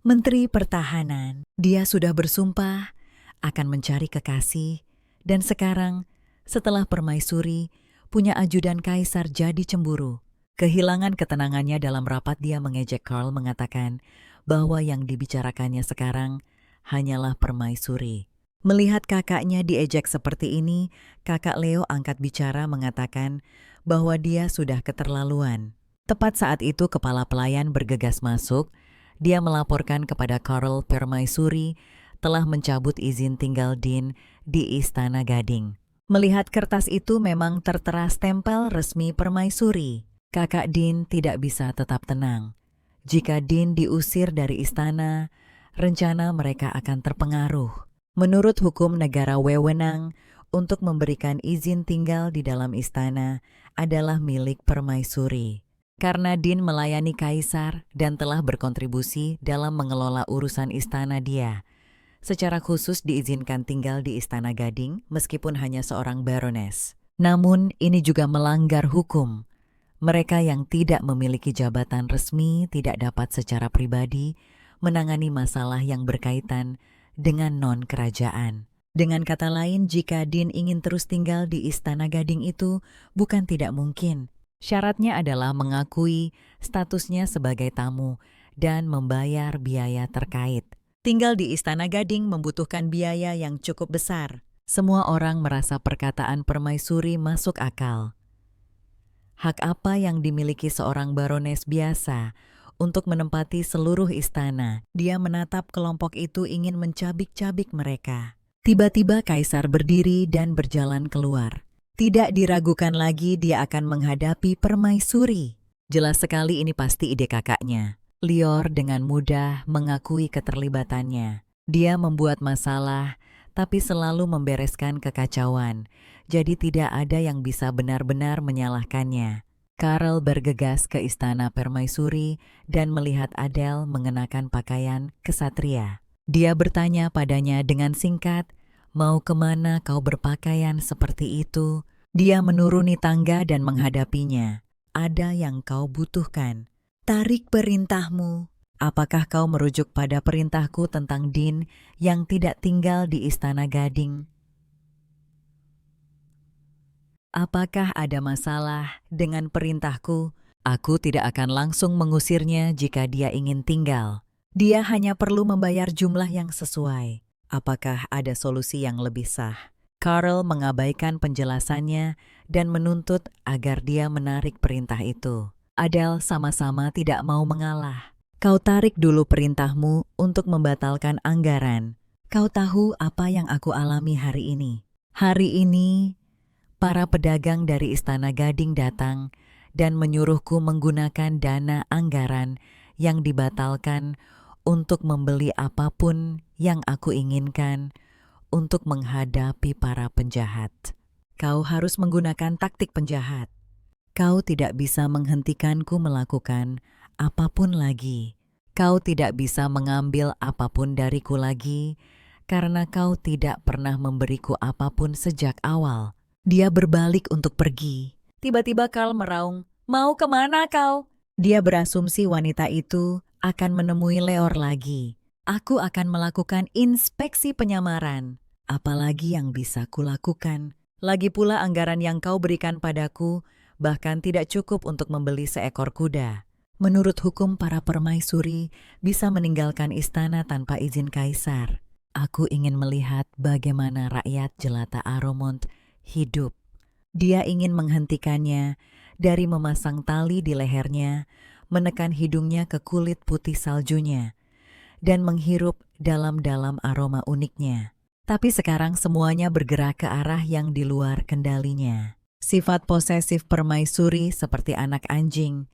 Menteri Pertahanan, dia sudah bersumpah akan mencari kekasih, dan sekarang setelah permaisuri, punya ajudan kaisar jadi cemburu. Kehilangan ketenangannya dalam rapat, dia mengejek Karl, mengatakan bahwa yang dibicarakannya sekarang hanyalah permaisuri. Melihat kakaknya diejek seperti ini, kakak Leo angkat bicara mengatakan bahwa dia sudah keterlaluan. Tepat saat itu kepala pelayan bergegas masuk. Dia melaporkan kepada Karl permaisuri telah mencabut izin tinggal Dean di Istana Gading. Melihat kertas itu memang tertera stempel resmi permaisuri. Kakak Dean tidak bisa tetap tenang. Jika Dean diusir dari istana, rencana mereka akan terpengaruh. Menurut hukum negara, wewenang untuk memberikan izin tinggal di dalam istana adalah milik permaisuri. Karena Dean melayani kaisar dan telah berkontribusi dalam mengelola urusan istana, dia secara khusus diizinkan tinggal di Istana Gading meskipun hanya seorang baroness. Namun ini juga melanggar hukum. Mereka yang tidak memiliki jabatan resmi tidak dapat secara pribadi menangani masalah yang berkaitan dengan non-kerajaan. Dengan kata lain, jika Dean ingin terus tinggal di Istana Gading itu bukan tidak mungkin. Syaratnya adalah mengakui statusnya sebagai tamu dan membayar biaya terkait. Tinggal di Istana Gading membutuhkan biaya yang cukup besar. Semua orang merasa perkataan permaisuri masuk akal. Hak apa yang dimiliki seorang barones biasa untuk menempati seluruh istana? Dia menatap kelompok itu ingin mencabik-cabik mereka. Tiba-tiba kaisar berdiri dan berjalan keluar. Tidak diragukan lagi dia akan menghadapi permaisuri. Jelas sekali ini pasti ide kakaknya. Lior dengan mudah mengakui keterlibatannya. Dia membuat masalah, tapi selalu membereskan kekacauan. Jadi tidak ada yang bisa benar-benar menyalahkannya. Karl bergegas ke istana permaisuri dan melihat Adele mengenakan pakaian kesatria. Dia bertanya padanya dengan singkat, "Mau kemana kau berpakaian seperti itu?" Dia menuruni tangga dan menghadapinya. "Ada yang kau butuhkan. Tarik perintahmu. Apakah kau merujuk pada perintahku tentang Dean yang tidak tinggal di Istana Gading? Apakah ada masalah dengan perintahku? Aku tidak akan langsung mengusirnya jika dia ingin tinggal. Dia hanya perlu membayar jumlah yang sesuai. Apakah ada solusi yang lebih sah?" Karl mengabaikan penjelasannya dan menuntut agar dia menarik perintah itu. Adele sama-sama tidak mau mengalah. "Kau tarik dulu perintahmu untuk membatalkan anggaran. Kau tahu apa yang aku alami hari ini? Hari ini, para pedagang dari Istana Gading datang dan menyuruhku menggunakan dana anggaran yang dibatalkan untuk membeli apapun yang aku inginkan untuk menghadapi para penjahat. Kau harus menggunakan taktik penjahat. Kau tidak bisa menghentikanku melakukan apapun lagi. Kau tidak bisa mengambil apapun dariku lagi karena kau tidak pernah memberiku apapun sejak awal." Dia berbalik untuk pergi. Tiba-tiba Karl meraung, "Mau kemana kau?" Dia berasumsi wanita itu akan menemui Leor lagi. "Aku akan melakukan inspeksi penyamaran. Apalagi yang bisa kulakukan? Lagi pula anggaran yang kau berikan padaku bahkan tidak cukup untuk membeli seekor kuda." Menurut hukum, para permaisuri bisa meninggalkan istana tanpa izin kaisar. Aku ingin melihat bagaimana rakyat jelata Aromont hidup. Dia ingin menghentikannya dari memasang tali di lehernya, menekan hidungnya ke kulit putih saljunya, dan menghirup dalam-dalam aroma uniknya. Tapi sekarang semuanya bergerak ke arah yang di luar kendalinya. Sifat posesif permaisuri seperti anak anjing.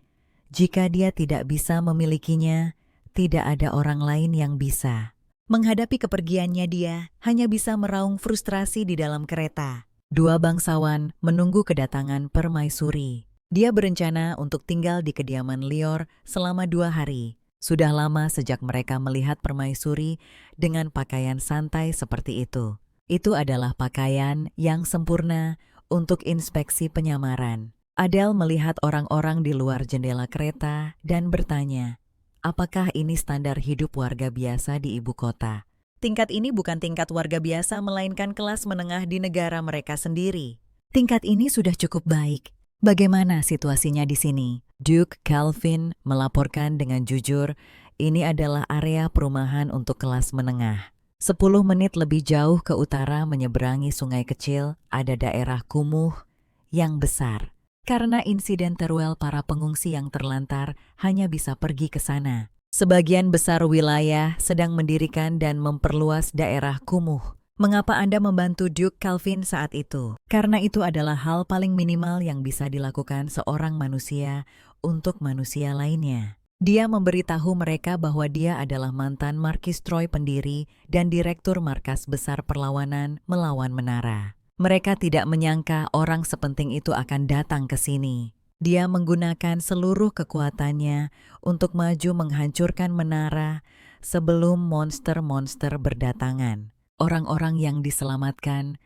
Jika dia tidak bisa memilikinya, tidak ada orang lain yang bisa. Menghadapi kepergiannya, dia hanya bisa meraung frustrasi di dalam kereta. Dua bangsawan menunggu kedatangan permaisuri. Dia berencana untuk tinggal di kediaman Lior selama 2 hari. Sudah lama sejak mereka melihat permaisuri dengan pakaian santai seperti itu. Itu adalah pakaian yang sempurna untuk inspeksi penyamaran. Adele melihat orang-orang di luar jendela kereta dan bertanya, "Apakah ini standar hidup warga biasa di ibu kota?" Tingkat ini bukan tingkat warga biasa, melainkan kelas menengah di negara mereka sendiri. Tingkat ini sudah cukup baik. Bagaimana situasinya di sini? Duke Calvin melaporkan dengan jujur, ini adalah area perumahan untuk kelas menengah. 10 menit lebih jauh ke utara menyeberangi sungai kecil, ada daerah kumuh yang besar. Karena insiden Teruel, para pengungsi yang terlantar hanya bisa pergi ke sana. Sebagian besar wilayah sedang mendirikan dan memperluas daerah kumuh. Mengapa Anda membantu Duke Calvin saat itu? Karena itu adalah hal paling minimal yang bisa dilakukan seorang manusia untuk manusia lainnya. Dia memberitahu mereka bahwa dia adalah mantan Marquis Troy, pendiri dan direktur markas besar perlawanan melawan menara. Mereka tidak menyangka orang sepenting itu akan datang ke sini. Dia menggunakan seluruh kekuatannya untuk maju menghancurkan menara sebelum monster-monster berdatangan. Orang-orang yang diselamatkan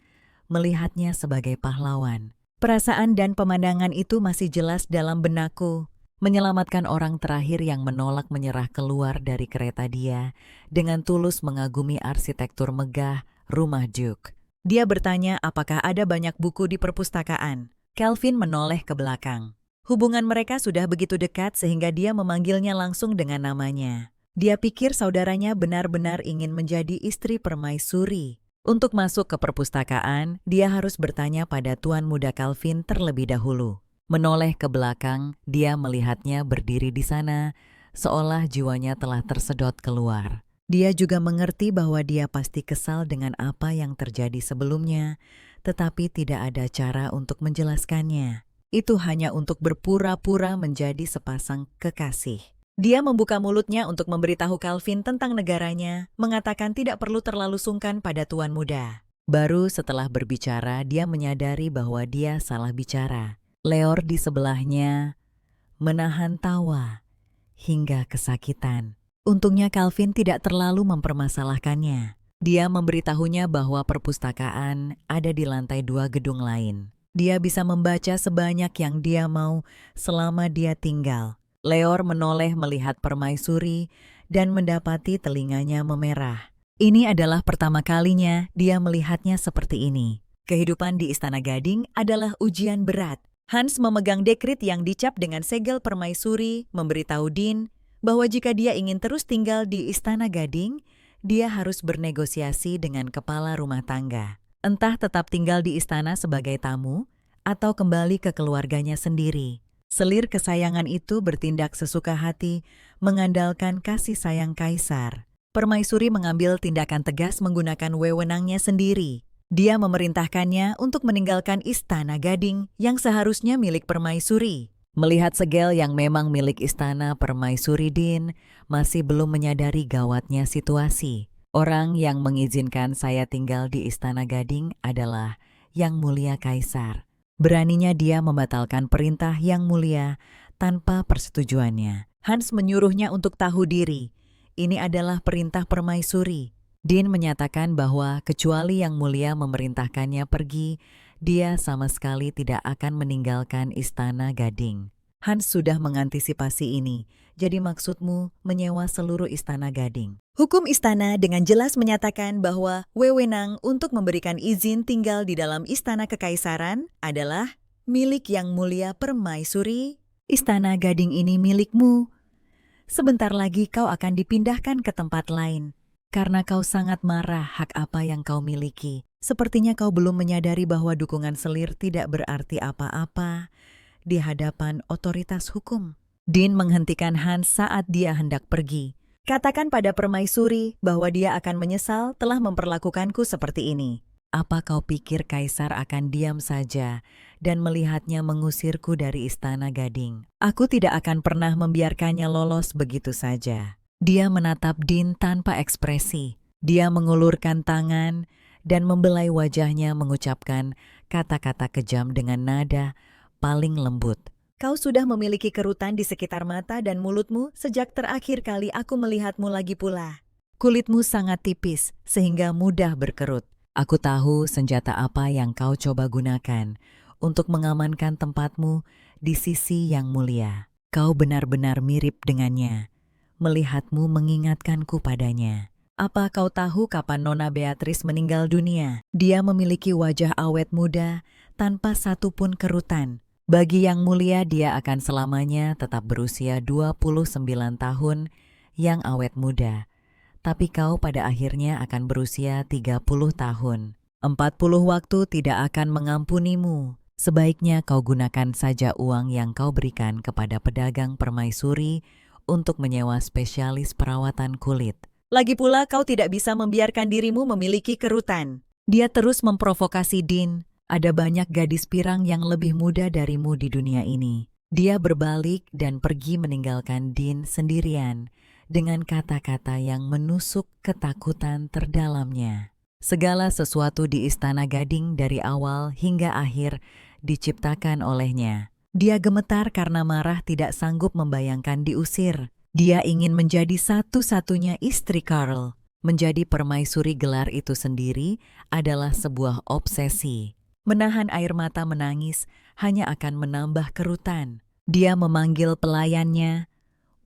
melihatnya sebagai pahlawan. Perasaan dan pemandangan itu masih jelas dalam benakku. Menyelamatkan orang terakhir yang menolak menyerah keluar dari kereta dia dengan tulus mengagumi arsitektur megah rumah Duke. Dia bertanya apakah ada banyak buku di perpustakaan. Calvin menoleh ke belakang. Hubungan mereka sudah begitu dekat sehingga dia memanggilnya langsung dengan namanya. Dia pikir saudaranya benar-benar ingin menjadi istri permaisuri. Untuk masuk ke perpustakaan, dia harus bertanya pada tuan muda Calvin terlebih dahulu. Menoleh ke belakang, dia melihatnya berdiri di sana, seolah jiwanya telah tersedot keluar. Dia juga mengerti bahwa dia pasti kesal dengan apa yang terjadi sebelumnya, tetapi tidak ada cara untuk menjelaskannya. Itu hanya untuk berpura-pura menjadi sepasang kekasih. Dia membuka mulutnya untuk memberitahu Calvin tentang negaranya, mengatakan tidak perlu terlalu sungkan pada tuan muda. Baru setelah berbicara, dia menyadari bahwa dia salah bicara. Leor di sebelahnya menahan tawa hingga kesakitan. Untungnya Calvin tidak terlalu mempermasalahkannya. Dia memberitahunya bahwa perpustakaan ada di lantai 2 gedung lain. Dia bisa membaca sebanyak yang dia mau selama dia tinggal. Leor menoleh melihat permaisuri dan mendapati telinganya memerah. Ini adalah pertama kalinya dia melihatnya seperti ini. Kehidupan di Istana Gading adalah ujian berat. Hans memegang dekrit yang dicap dengan segel permaisuri, memberitahu Dean bahwa jika dia ingin terus tinggal di Istana Gading, dia harus bernegosiasi dengan kepala rumah tangga. Entah tetap tinggal di istana sebagai tamu, atau kembali ke keluarganya sendiri. Selir kesayangan itu bertindak sesuka hati, mengandalkan kasih sayang kaisar. Permaisuri mengambil tindakan tegas menggunakan wewenangnya sendiri. Dia memerintahkannya untuk meninggalkan Istana Gading yang seharusnya milik permaisuri. Melihat segel yang memang milik istana permaisuri, Dean masih belum menyadari gawatnya situasi. Orang yang mengizinkan saya tinggal di Istana Gading adalah Yang Mulia Kaisar. Beraninya dia membatalkan perintah Yang Mulia tanpa persetujuannya. Hans menyuruhnya untuk tahu diri. Ini adalah perintah permaisuri. Dean menyatakan bahwa kecuali Yang Mulia memerintahkannya pergi, dia sama sekali tidak akan meninggalkan Istana Gading. Hans sudah mengantisipasi ini, jadi maksudmu menyewa seluruh Istana Gading. Hukum istana dengan jelas menyatakan bahwa wewenang untuk memberikan izin tinggal di dalam Istana Kekaisaran adalah milik Yang Mulia Permaisuri. Istana Gading ini milikmu. Sebentar lagi kau akan dipindahkan ke tempat lain. Karena kau sangat marah hak apa yang kau miliki. Sepertinya kau belum menyadari bahwa dukungan selir tidak berarti apa-apa di hadapan otoritas hukum. Dean menghentikan Hans saat dia hendak pergi. Katakan pada permaisuri bahwa dia akan menyesal telah memperlakukanku seperti ini. Apa kau pikir Kaisar akan diam saja dan melihatnya mengusirku dari Istana Gading? Aku tidak akan pernah membiarkannya lolos begitu saja. Dia menatap Dean tanpa ekspresi. Dia mengulurkan tangan dan membelai wajahnya mengucapkan kata-kata kejam dengan nada paling lembut. Kau sudah memiliki kerutan di sekitar mata dan mulutmu sejak terakhir kali aku melihatmu lagi pula. Kulitmu sangat tipis sehingga mudah berkerut. Aku tahu senjata apa yang kau coba gunakan untuk mengamankan tempatmu di sisi Yang Mulia. Kau benar-benar mirip dengannya. Melihatmu mengingatkanku padanya. Apa kau tahu kapan Nona Beatrice meninggal dunia? Dia memiliki wajah awet muda tanpa satupun kerutan. Bagi Yang Mulia dia akan selamanya tetap berusia 29 tahun yang awet muda. Tapi kau pada akhirnya akan berusia 30 tahun. 40 waktu tidak akan mengampunimu. Sebaiknya kau gunakan saja uang yang kau berikan kepada pedagang permaisuri untuk menyewa spesialis perawatan kulit. Lagi pula kau tidak bisa membiarkan dirimu memiliki kerutan. Dia terus memprovokasi Dean. Ada banyak gadis pirang yang lebih muda darimu di dunia ini. Dia berbalik dan pergi meninggalkan Dean sendirian dengan kata-kata yang menusuk ketakutan terdalamnya. Segala sesuatu di Istana Gading dari awal hingga akhir diciptakan olehnya. Dia gemetar karena marah tidak sanggup membayangkan diusir. Dia ingin menjadi satu-satunya istri Carl. Menjadi permaisuri gelar itu sendiri adalah sebuah obsesi. Menahan air mata menangis hanya akan menambah kerutan. Dia memanggil pelayannya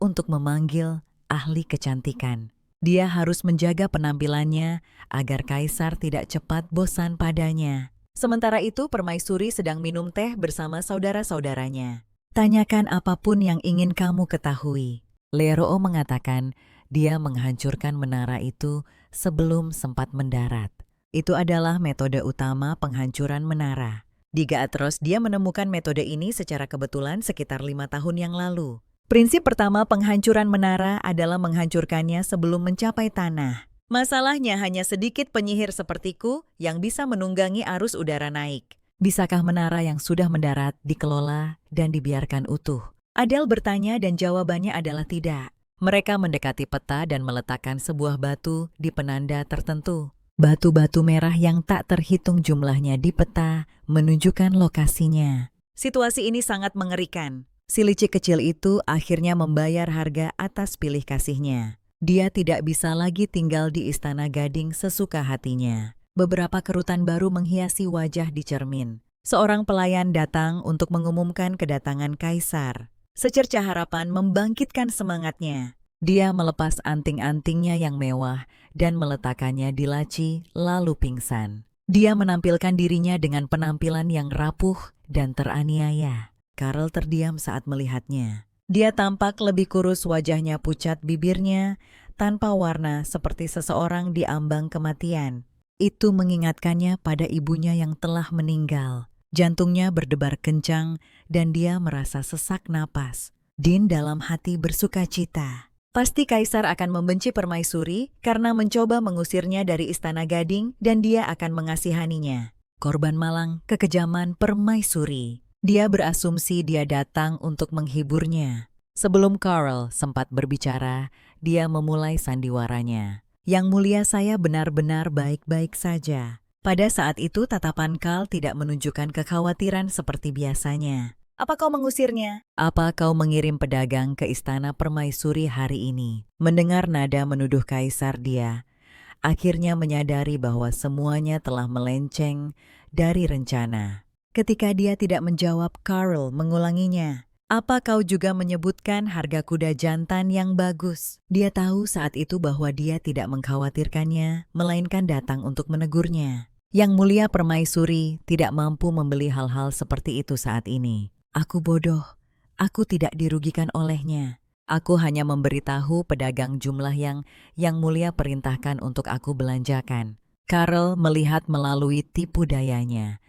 untuk memanggil ahli kecantikan. Dia harus menjaga penampilannya agar kaisar tidak cepat bosan padanya. Sementara itu permaisuri sedang minum teh bersama saudara-saudaranya. Tanyakan apapun yang ingin kamu ketahui. Leroo mengatakan dia menghancurkan menara itu sebelum sempat mendarat. Itu adalah metode utama penghancuran menara. Di Gaatros dia menemukan metode ini secara kebetulan sekitar 5 tahun yang lalu. Prinsip pertama penghancuran menara adalah menghancurkannya sebelum mencapai tanah. Masalahnya hanya sedikit penyihir sepertiku yang bisa menunggangi arus udara naik. Bisakah menara yang sudah mendarat dikelola dan dibiarkan utuh? Adele bertanya dan jawabannya adalah tidak. Mereka mendekati peta dan meletakkan sebuah batu di penanda tertentu. Batu-batu merah yang tak terhitung jumlahnya di peta menunjukkan lokasinya. Situasi ini sangat mengerikan. Si licik kecil itu akhirnya membayar harga atas pilih kasihnya. Dia tidak bisa lagi tinggal di Istana Gading sesuka hatinya. Beberapa kerutan baru menghiasi wajah di cermin. Seorang pelayan datang untuk mengumumkan kedatangan kaisar. Secerca harapan membangkitkan semangatnya. Dia melepas anting-antingnya yang mewah dan meletakkannya di laci lalu pingsan. Dia menampilkan dirinya dengan penampilan yang rapuh dan teraniaya. Carl terdiam saat melihatnya. Dia tampak lebih kurus, wajahnya pucat, bibirnya tanpa warna seperti seseorang di ambang kematian. Itu mengingatkannya pada ibunya yang telah meninggal. Jantungnya berdebar kencang dan dia merasa sesak napas. Dean dalam hati bersuka cita. Pasti kaisar akan membenci permaisuri karena mencoba mengusirnya dari Istana Gading dan dia akan mengasihaninya. Korban malang kekejaman permaisuri. Dia berasumsi dia datang untuk menghiburnya. Sebelum Carl sempat berbicara, dia memulai sandiwaranya. Yang Mulia, saya benar-benar baik-baik saja. Pada saat itu tatapan Carl tidak menunjukkan kekhawatiran seperti biasanya. Apa kau mengusirnya? Apa kau mengirim pedagang ke Istana Permaisuri hari ini? Mendengar nada menuduh kaisar, dia akhirnya menyadari bahwa semuanya telah melenceng dari rencana. Ketika dia tidak menjawab, Carl mengulanginya. Apa kau juga menyebutkan harga kuda jantan yang bagus? Dia tahu saat itu bahwa dia tidak mengkhawatirkannya, melainkan datang untuk menegurnya. Yang Mulia Permaisuri tidak mampu membeli hal-hal seperti itu saat ini. Aku bodoh, aku tidak dirugikan olehnya. Aku hanya memberitahu pedagang jumlah yang Mulia perintahkan untuk aku belanjakan. Carl melihat melalui tipu dayanya.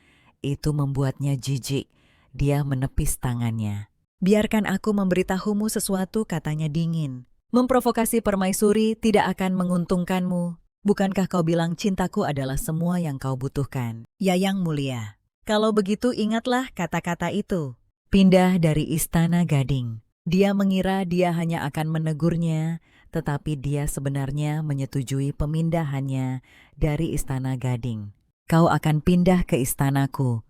Itu membuatnya jijik. Dia menepis tangannya. Biarkan aku memberitahumu sesuatu, katanya dingin. Memprovokasi permaisuri tidak akan menguntungkanmu. Bukankah kau bilang cintaku adalah semua yang kau butuhkan? Ya, Yang Mulia. Kalau begitu ingatlah kata-kata itu. Pindah dari Istana Gading. Dia mengira dia hanya akan menegurnya, tetapi dia sebenarnya menyetujui pemindahannya dari Istana Gading. Kau akan pindah ke istanaku.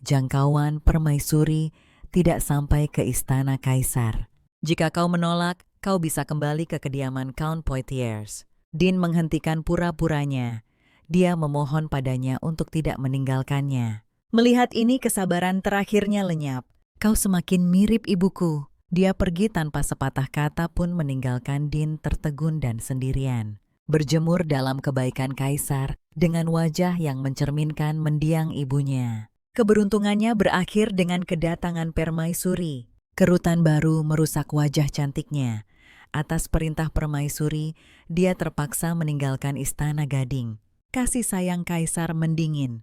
Jangkauan permaisuri tidak sampai ke istana kaisar. Jika kau menolak, kau bisa kembali ke kediaman Count Poitiers. Dean menghentikan pura-puranya. Dia memohon padanya untuk tidak meninggalkannya. Melihat ini kesabaran terakhirnya lenyap. Kau semakin mirip ibuku. Dia pergi tanpa sepatah kata pun meninggalkan Dean tertegun dan sendirian. Berjemur dalam kebaikan kaisar dengan wajah yang mencerminkan mendiang ibunya. Keberuntungannya berakhir dengan kedatangan Permaisuri. Kerutan baru merusak wajah cantiknya. Atas perintah Permaisuri, dia terpaksa meninggalkan istana Gading. Kasih sayang kaisar mendingin.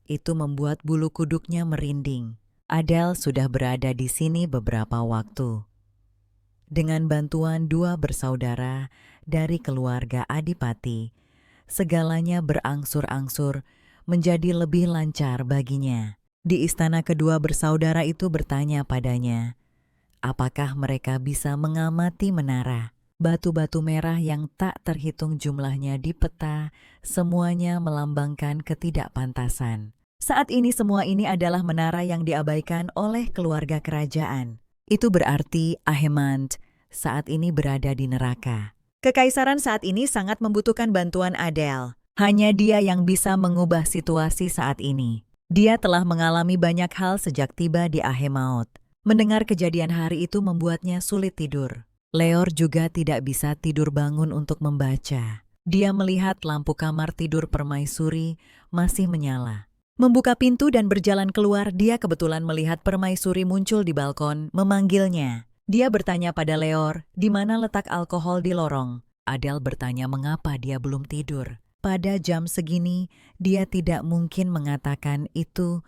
Itu membuat bulu kuduknya merinding. Adele sudah berada di sini beberapa waktu. Dengan bantuan dua bersaudara dari keluarga Adipati, segalanya berangsur-angsur menjadi lebih lancar baginya. Di istana kedua bersaudara itu bertanya padanya, apakah mereka bisa mengamati menara? Batu-batu merah yang tak terhitung jumlahnya di peta, semuanya melambangkan ketidakpantasan. Saat ini semua ini adalah menara yang diabaikan oleh keluarga kerajaan. Itu berarti Ahemant saat ini berada di neraka. Kekaisaran saat ini sangat membutuhkan bantuan Adele. Hanya dia yang bisa mengubah situasi saat ini. Dia telah mengalami banyak hal sejak tiba di Ahemaut. Mendengar kejadian hari itu membuatnya sulit tidur. Leor juga tidak bisa tidur bangun untuk membaca. Dia melihat lampu kamar tidur Permaisuri masih menyala. Membuka pintu dan berjalan keluar, dia kebetulan melihat Permaisuri muncul di balkon, memanggilnya. Dia bertanya pada Leor, di mana letak alkohol di lorong. Adele bertanya mengapa dia belum tidur. Pada jam segini, dia tidak mungkin mengatakan itu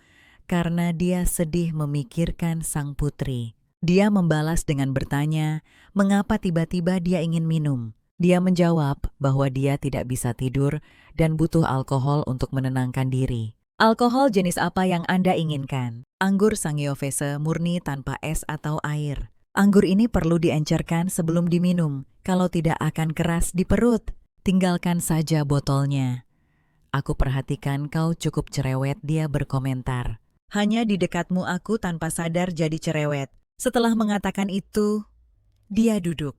karena dia sedih memikirkan sang putri. Dia membalas dengan bertanya, mengapa tiba-tiba dia ingin minum. Dia menjawab bahwa dia tidak bisa tidur dan butuh alkohol untuk menenangkan diri. Alkohol jenis apa yang Anda inginkan? Anggur Sangiovese murni tanpa es atau air. Anggur ini perlu diencerkan sebelum diminum, kalau tidak akan keras di perut. Tinggalkan saja botolnya. Aku perhatikan kau cukup cerewet, dia berkomentar. Hanya di dekatmu aku tanpa sadar jadi cerewet. Setelah mengatakan itu, dia duduk.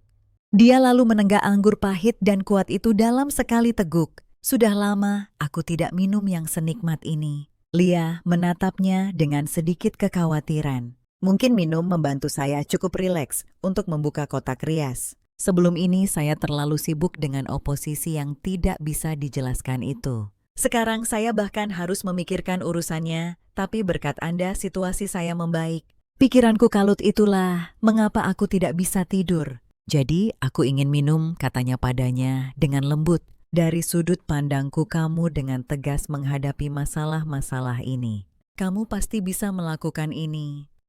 Dia lalu menenggak anggur pahit dan kuat itu dalam sekali teguk. Sudah lama aku tidak minum yang senikmat ini. Lia menatapnya dengan sedikit kekhawatiran. Mungkin minum membantu saya cukup rileks untuk membuka kotak rias. Sebelum ini saya terlalu sibuk dengan oposisi yang tidak bisa dijelaskan itu. Sekarang saya bahkan harus memikirkan urusannya, tapi berkat Anda situasi saya membaik. Pikiranku kalut, itulah mengapa aku tidak bisa tidur. Jadi aku ingin minum, katanya padanya dengan lembut. Dari sudut pandangku kamu dengan tegas menghadapi masalah-masalah ini. Kamu pasti bisa melakukan ini.